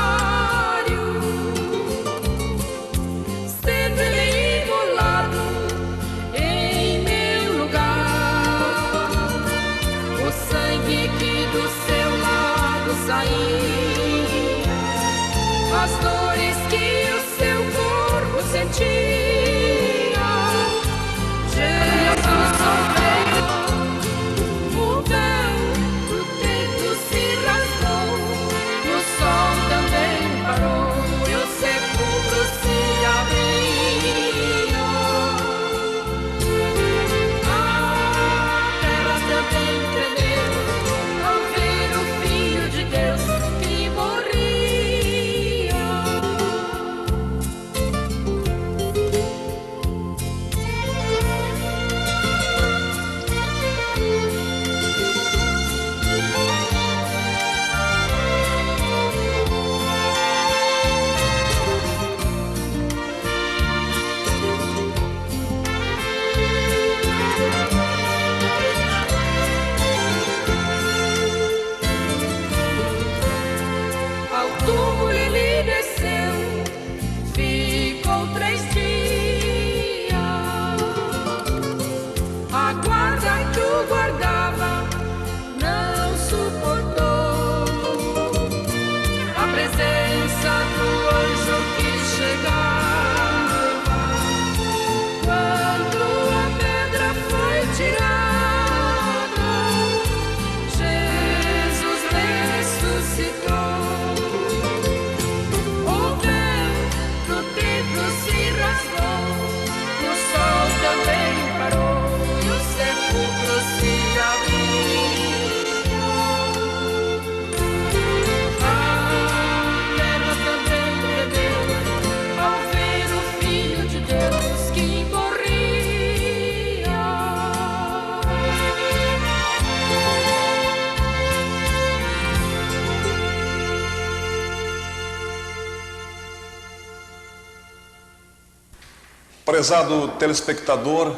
Prezado telespectador,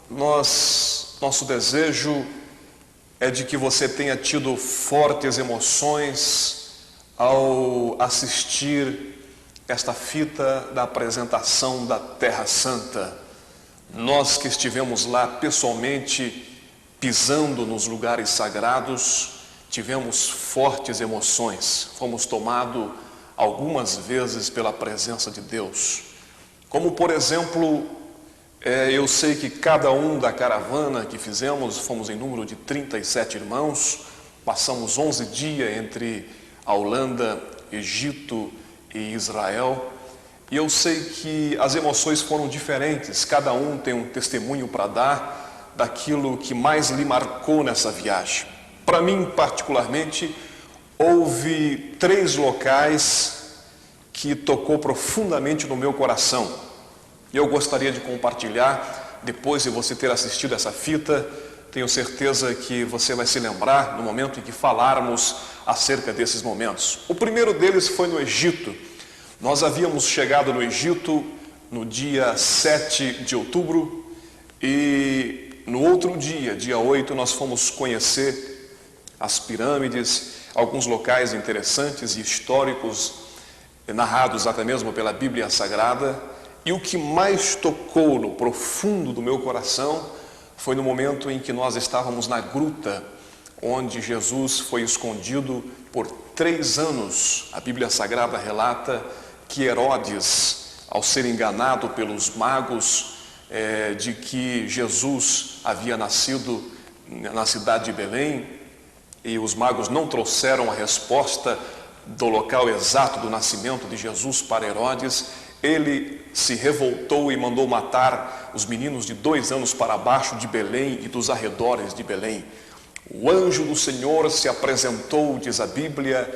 nosso desejo é de que você tenha tido fortes emoções ao assistir esta fita da apresentação da Terra Santa. Nós que estivemos lá pessoalmente, pisando nos lugares sagrados, tivemos fortes emoções, fomos tomados algumas vezes pela presença de Deus. Como, por exemplo, eu sei que cada um da caravana que fizemos, fomos em número de 37 irmãos, passamos 11 dias entre a Holanda, Egito e Israel, e eu sei que as emoções foram diferentes, cada um tem um testemunho para dar daquilo que mais lhe marcou nessa viagem. Para mim, particularmente, houve 3 locais que tocou profundamente no meu coração. Eu gostaria de compartilhar, depois de você ter assistido essa fita, tenho certeza que você vai se lembrar no momento em que falarmos acerca desses momentos. O primeiro deles foi no Egito. Nós havíamos chegado no Egito no dia 7 de outubro e no outro dia, dia 8, nós fomos conhecer as pirâmides, alguns locais interessantes e históricos narrados até mesmo pela Bíblia Sagrada, e o que mais tocou no profundo do meu coração foi no momento em que nós estávamos na gruta, onde Jesus foi escondido por 3 anos. A Bíblia Sagrada relata que Herodes, ao ser enganado pelos magos de que Jesus havia nascido na cidade de Belém, e os magos não trouxeram a resposta do local exato do nascimento de Jesus para Herodes, ele se revoltou e mandou matar os meninos de 2 anos para baixo de Belém e dos arredores de Belém. O anjo do Senhor se apresentou, diz a Bíblia,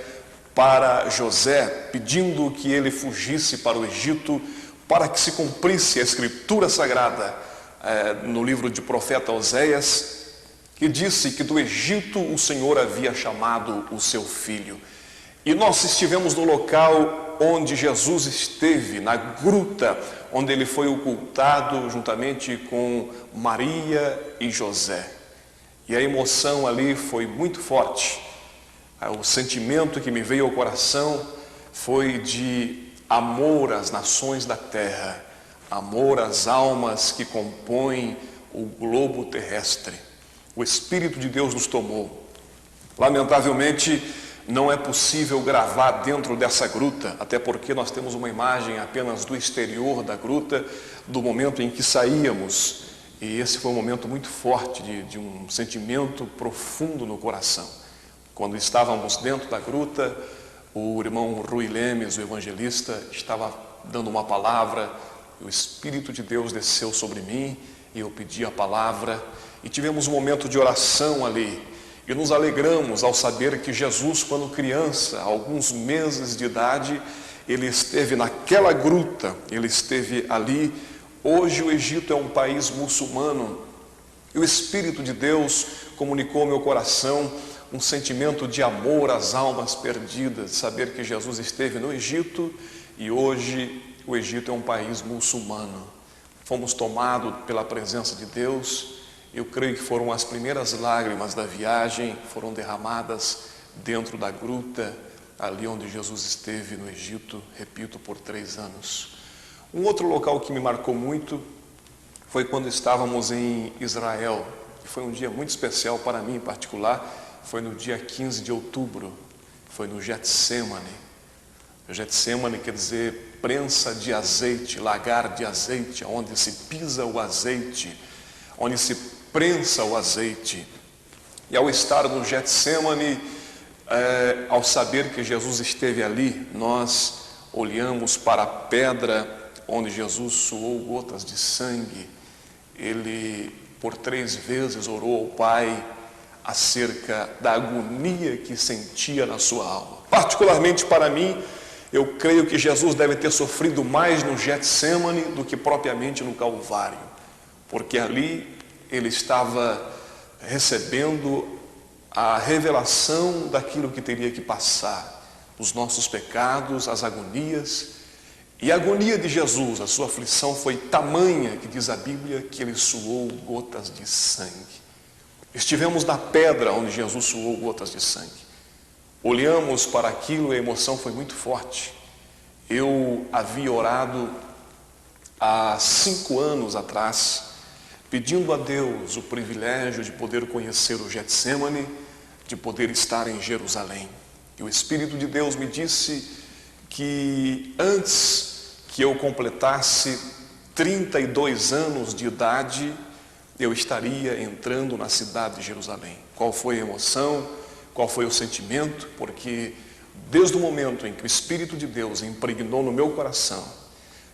para José, pedindo que ele fugisse para o Egito, para que se cumprisse a Escritura Sagrada no livro de profeta Oséias, que disse que do Egito o Senhor havia chamado o seu filho. E nós estivemos no local onde Jesus esteve, na gruta, onde ele foi ocultado juntamente com Maria e José. E a emoção ali foi muito forte. O sentimento que me veio ao coração foi de amor às nações da terra, amor às almas que compõem o globo terrestre. O Espírito de Deus nos tomou. Lamentavelmente, não é possível gravar dentro dessa gruta, até porque nós temos uma imagem apenas do exterior da gruta, do momento em que saíamos. E esse foi um momento muito forte, de um sentimento profundo no coração. Quando estávamos dentro da gruta, o irmão Rui Lemes, o evangelista, estava dando uma palavra, e o Espírito de Deus desceu sobre mim, e eu pedi a palavra, e tivemos um momento de oração ali. E nos alegramos ao saber que Jesus, quando criança, alguns meses de idade, ele esteve naquela gruta, ele esteve ali. Hoje o Egito é um país muçulmano, e o Espírito de Deus comunicou ao meu coração um sentimento de amor às almas perdidas, saber que Jesus esteve no Egito e hoje o Egito é um país muçulmano. Fomos tomados pela presença de Deus. Eu creio que foram as primeiras lágrimas da viagem, foram derramadas dentro da gruta, ali onde Jesus esteve no Egito, repito, por 3 anos. Um outro local que me marcou muito foi quando estávamos em Israel, que foi um dia muito especial para mim em particular, foi no dia 15 de outubro, foi no Getsemane. O Getsemane quer dizer prensa de azeite, lagar de azeite, onde se pisa o azeite, onde se prensa o azeite. E ao estar no Getsemane, ao saber que Jesus esteve ali, nós olhamos para a pedra onde Jesus suou gotas de sangue. Ele por 3 vezes orou ao Pai acerca da agonia que sentia na sua alma. Particularmente para mim, eu creio que Jesus deve ter sofrido mais no Getsemane do que propriamente no Calvário, porque ali ele estava recebendo a revelação daquilo que teria que passar, os nossos pecados, as agonias, E a agonia de Jesus, a sua aflição foi tamanha, que diz a Bíblia, que ele suou gotas de sangue. Estivemos na pedra onde Jesus suou gotas de sangue. Olhamos para aquilo e a emoção foi muito forte. Eu havia orado há 5 anos atrás, pedindo a Deus o privilégio de poder conhecer o Getsemane, de poder estar em Jerusalém. E o Espírito de Deus me disse que antes que eu completasse 32 anos de idade, eu estaria entrando na cidade de Jerusalém. Qual foi a emoção? Qual foi o sentimento? Porque desde o momento em que o Espírito de Deus impregnou no meu coração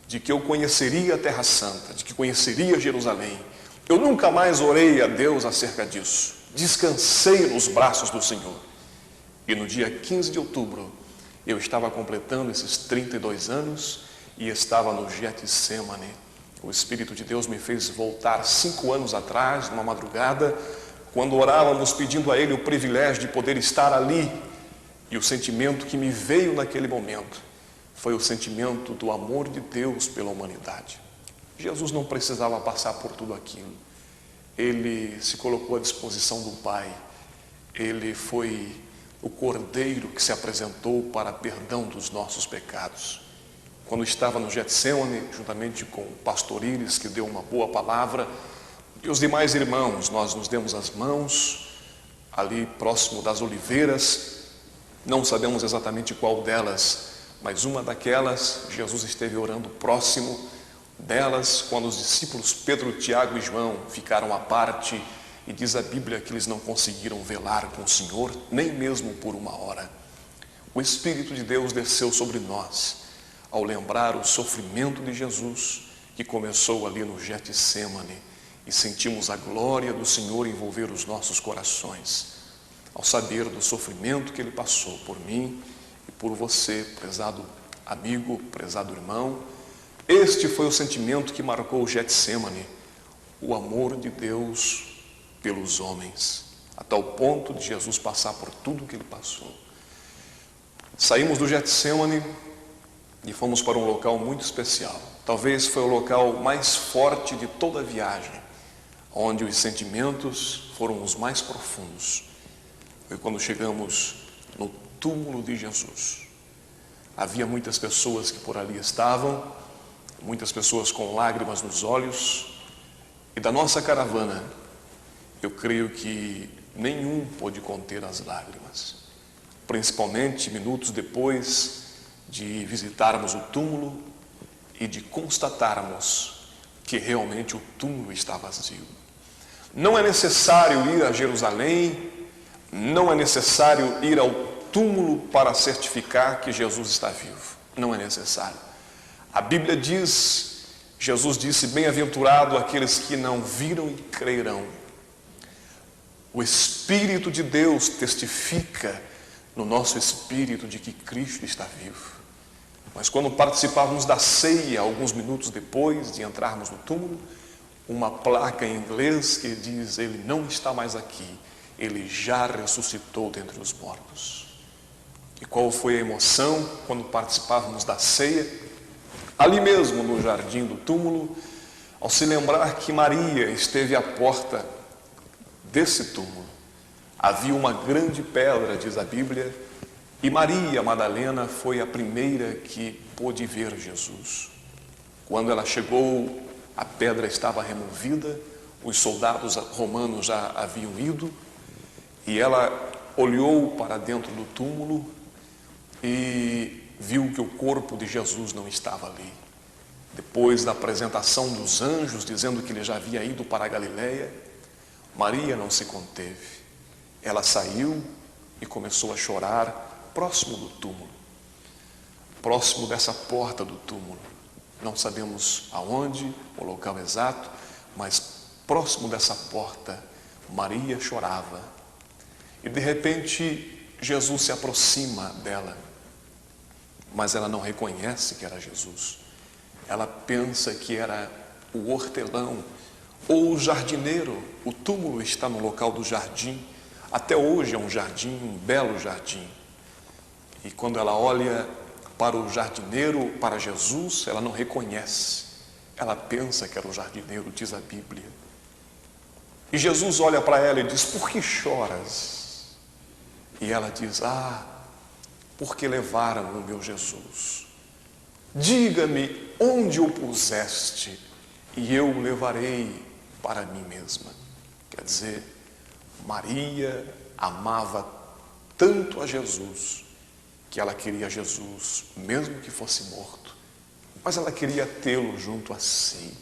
de que eu conheceria a Terra Santa, de que conheceria Jerusalém, eu nunca mais orei a Deus acerca disso. Descansei nos braços do Senhor. E no dia 15 de outubro, eu estava completando esses 32 anos e estava no Getsemane. O Espírito de Deus me fez voltar 5 anos atrás, numa madrugada, quando orávamos pedindo a Ele o privilégio de poder estar ali. E o sentimento que me veio naquele momento foi o sentimento do amor de Deus pela humanidade. Jesus não precisava passar por tudo aquilo. Ele se colocou à disposição do Pai. Ele foi o Cordeiro que se apresentou para perdão dos nossos pecados. Quando estava no Getsemane, juntamente com o pastor Íris, que deu uma boa palavra, e os demais irmãos, nós nos demos as mãos, ali próximo das oliveiras, não sabemos exatamente qual delas, mas uma daquelas, Jesus esteve orando próximo delas, quando os discípulos Pedro, Tiago e João ficaram à parte, e diz a Bíblia que eles não conseguiram velar com o Senhor, nem mesmo por 1 hora. O Espírito de Deus desceu sobre nós, ao lembrar o sofrimento de Jesus, que começou ali no Getsemane, e sentimos a glória do Senhor envolver os nossos corações, ao saber do sofrimento que Ele passou por mim e por você, prezado amigo, prezado irmão. Este foi o sentimento que marcou o Getsemane, o amor de Deus pelos homens, a tal ponto de Jesus passar por tudo que Ele passou. Saímos do Getsemane e fomos para um local muito especial. Talvez foi o local mais forte de toda a viagem, onde os sentimentos foram os mais profundos. Foi quando chegamos no túmulo de Jesus. Havia muitas pessoas que por ali estavam, muitas pessoas com lágrimas nos olhos, e da nossa caravana, eu creio que nenhum pôde conter as lágrimas, principalmente minutos depois de visitarmos o túmulo e de constatarmos que realmente o túmulo está vazio. Não é necessário ir a Jerusalém, não é necessário ir ao túmulo para certificar que Jesus está vivo. Não é necessário. A Bíblia diz, Jesus disse, bem-aventurado aqueles que não viram e crerão. O Espírito de Deus testifica no nosso espírito de que Cristo está vivo. Mas quando participávamos da ceia, alguns minutos depois de entrarmos no túmulo, uma placa em inglês que diz, ele não está mais aqui, ele já ressuscitou dentre os mortos. E qual foi a emoção quando participávamos da ceia? Ali mesmo no jardim do túmulo, ao se lembrar que Maria esteve à porta desse túmulo. Havia uma grande pedra, diz a Bíblia, e Maria Madalena foi a primeira que pôde ver Jesus. Quando ela chegou, a pedra estava removida, os soldados romanos já haviam ido, e ela olhou para dentro do túmulo e viu que o corpo de Jesus não estava ali. Depois da apresentação dos anjos, dizendo que ele já havia ido para a Galileia, Maria não se conteve. Ela saiu e começou a chorar próximo do túmulo, próximo dessa porta do túmulo. Não sabemos aonde, o local exato, mas próximo dessa porta, Maria chorava. E de repente, Jesus se aproxima dela, mas ela não reconhece que era Jesus. Ela pensa que era o hortelão ou o jardineiro. O túmulo está no local do jardim. Até hoje é um jardim, um belo jardim. E quando ela olha para o jardineiro, para Jesus, ela não reconhece. Ela pensa que era o jardineiro, diz a Bíblia. E Jesus olha para ela e diz: por que choras? E ela diz: porque levaram o meu Jesus. Diga-me onde o puseste, e eu o levarei para mim mesma. Quer dizer, Maria amava tanto a Jesus, que ela queria Jesus, mesmo que fosse morto, mas ela queria tê-lo junto a si.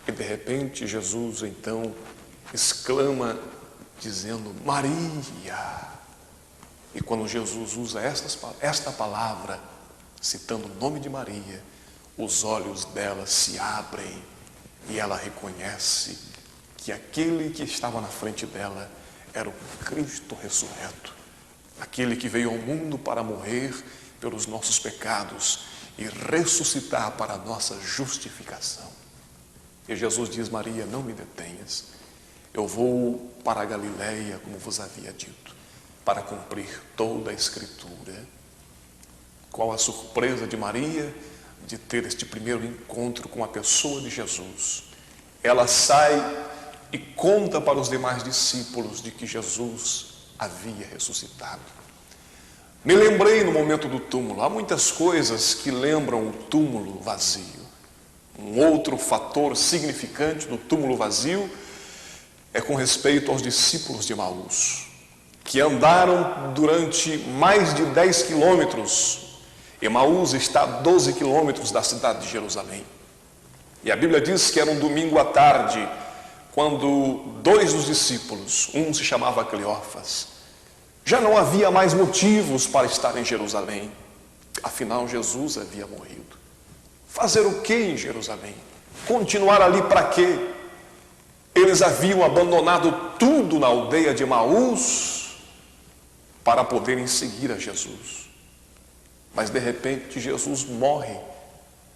E de repente Jesus então exclama dizendo: Maria. E quando Jesus usa esta palavra, citando o nome de Maria, os olhos dela se abrem e ela reconhece que aquele que estava na frente dela era o Cristo ressurreto, aquele que veio ao mundo para morrer pelos nossos pecados e ressuscitar para a nossa justificação. E Jesus diz: Maria, não me detenhas, eu vou para a Galileia, como vos havia dito, para cumprir toda a Escritura. Qual a surpresa de Maria de ter este primeiro encontro com a pessoa de Jesus. Ela sai e conta para os demais discípulos de que Jesus havia ressuscitado. Me lembrei no momento do túmulo, há muitas coisas que lembram o túmulo vazio. Um outro fator significante do túmulo vazio é com respeito aos discípulos de Emaús, que andaram durante mais de 10 quilômetros. Emaús está a 12 quilômetros da cidade de Jerusalém. E a Bíblia diz que era um domingo à tarde, quando dois dos discípulos, um se chamava Cleófas, já não havia mais motivos para estar em Jerusalém. Afinal, Jesus havia morrido. Fazer o que em Jerusalém? Continuar ali para quê? Eles haviam abandonado tudo na aldeia de Emaús para poderem seguir a Jesus. Mas de repente Jesus morre.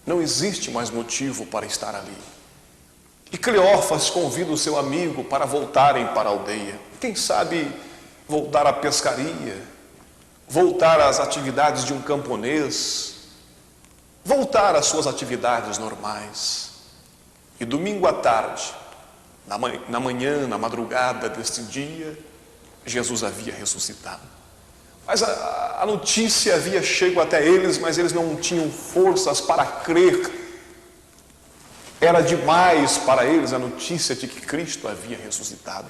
Não existe mais motivo para estar ali. E Cleófas convida o seu amigo para voltarem para a aldeia. Quem sabe voltar à pescaria, voltar às atividades de um camponês, voltar às suas atividades normais. E domingo à tarde, na manhã, na madrugada deste dia, Jesus havia ressuscitado. Mas a notícia havia chego até eles, mas eles não tinham forças para crer. Era demais para eles a notícia de que Cristo havia ressuscitado.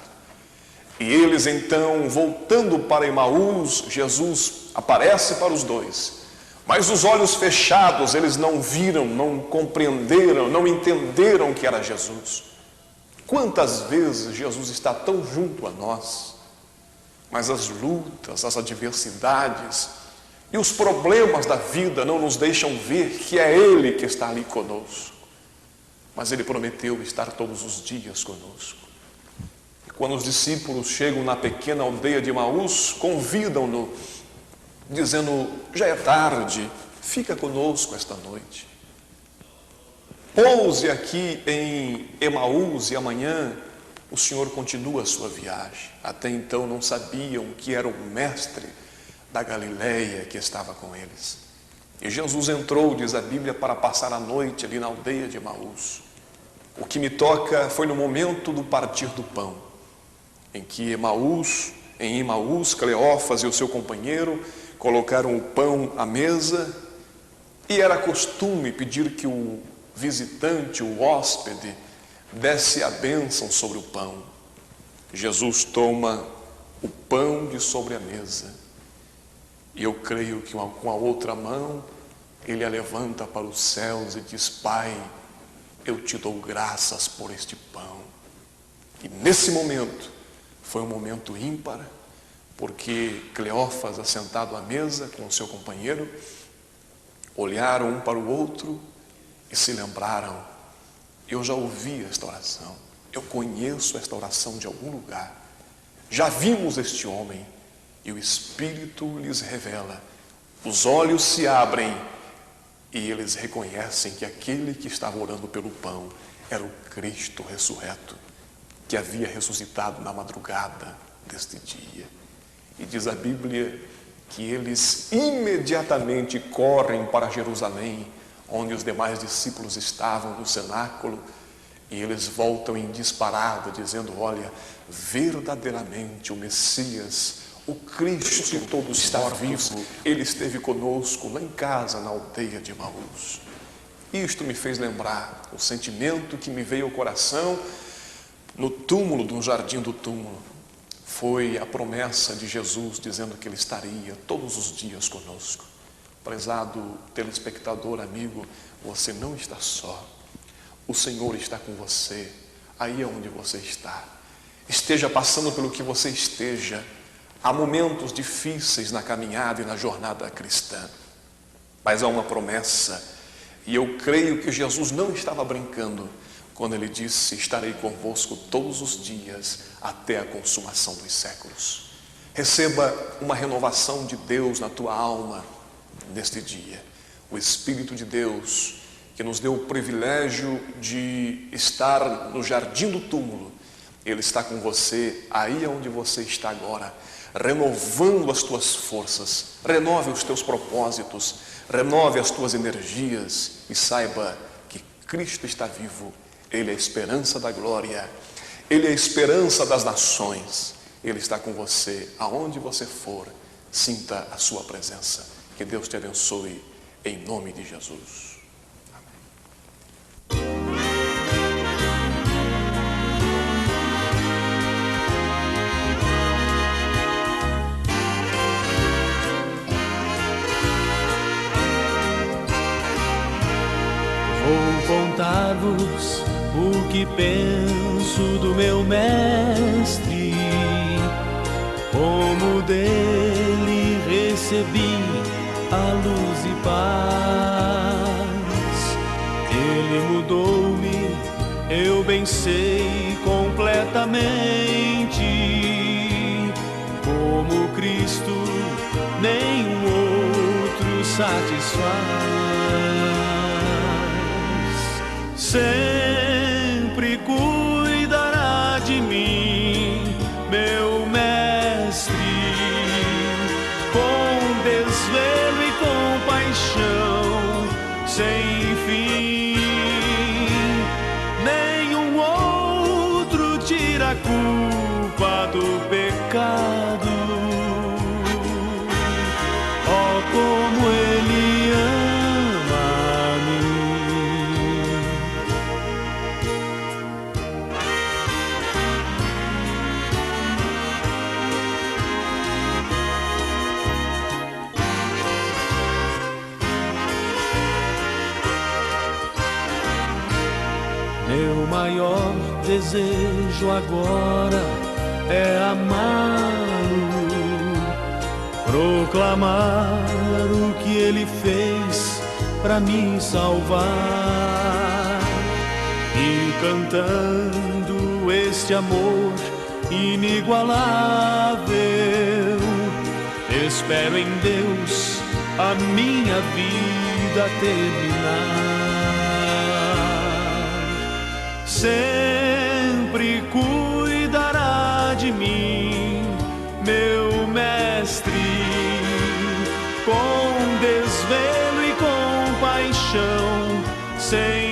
E eles então, voltando para Emaús, Jesus aparece para os dois. Mas os olhos fechados, eles não viram, não compreenderam, não entenderam que era Jesus. Quantas vezes Jesus está tão junto a nós, mas as lutas, as adversidades e os problemas da vida não nos deixam ver que é Ele que está ali conosco. Mas Ele prometeu estar todos os dias conosco. E quando os discípulos chegam na pequena aldeia de Emaús, convidam-no, dizendo: já é tarde, fica conosco esta noite. Pouse aqui em Emaús e amanhã o Senhor continua a sua viagem. Até então não sabiam que era o mestre da Galileia que estava com eles. E Jesus entrou, diz a Bíblia, para passar a noite ali na aldeia de Emaús. O que me toca foi no momento do partir do pão, em que em Emaús, Cleófas e o seu companheiro colocaram o pão à mesa, e era costume pedir que o visitante, o hóspede, desse a bênção sobre o pão. Jesus toma o pão de sobre a mesa, e eu creio que com a outra mão ele a levanta para os céus e diz: Pai, eu te dou graças por este pão. E nesse momento foi um momento ímpar, porque Cleófas, assentado à mesa com o seu companheiro, olharam um para o outro e se lembraram: eu já ouvi esta oração, eu conheço esta oração de algum lugar, já vimos este homem. E o Espírito lhes revela, os olhos se abrem e eles reconhecem que aquele que estava orando pelo pão era o Cristo ressurreto, que havia ressuscitado na madrugada deste dia. E diz a Bíblia que eles imediatamente correm para Jerusalém, onde os demais discípulos estavam no cenáculo, e eles voltam em disparada, dizendo: olha, verdadeiramente o Messias, o Cristo de todos está vivo, ele esteve conosco lá em casa, na aldeia de Emaús. Isto me fez lembrar o sentimento que me veio ao coração no túmulo, do jardim do túmulo. Foi a promessa de Jesus dizendo que ele estaria todos os dias conosco. Prezado telespectador, amigo, você não está só. O Senhor está com você, aí onde você está. Esteja passando pelo que você esteja. Há momentos difíceis na caminhada e na jornada cristã, mas há uma promessa, e eu creio que Jesus não estava brincando quando ele disse: estarei convosco todos os dias até a consumação dos séculos. Receba uma renovação de Deus na tua alma neste dia. O Espírito de Deus, que nos deu o privilégio de estar no jardim do túmulo, ele está com você aí onde você está agora, renovando as tuas forças. Renove os teus propósitos, renove as tuas energias e saiba que Cristo está vivo. Ele é a esperança da glória, ele é a esperança das nações. Ele está com você aonde você for. Sinta a sua presença. Que Deus te abençoe em nome de Jesus. Vou contar-vos o que penso do meu mestre, como dele recebi a luz e paz. Ele mudou-me, eu bem sei completamente, como Cristo nenhum outro satisfaz. Sempre cuidará de mim, meu mestre, com desvelo e compaixão sem fim. Nenhum outro tira a culpa do pecado. Oh, como ele ama-me. Meu maior desejo agora é amá-lo, proclamar o que ele fez para me salvar, e cantando este amor inigualável, espero em Deus a minha vida terminar. Sempre cuidará de mim, meu mestre, com desvelo e compaixão sem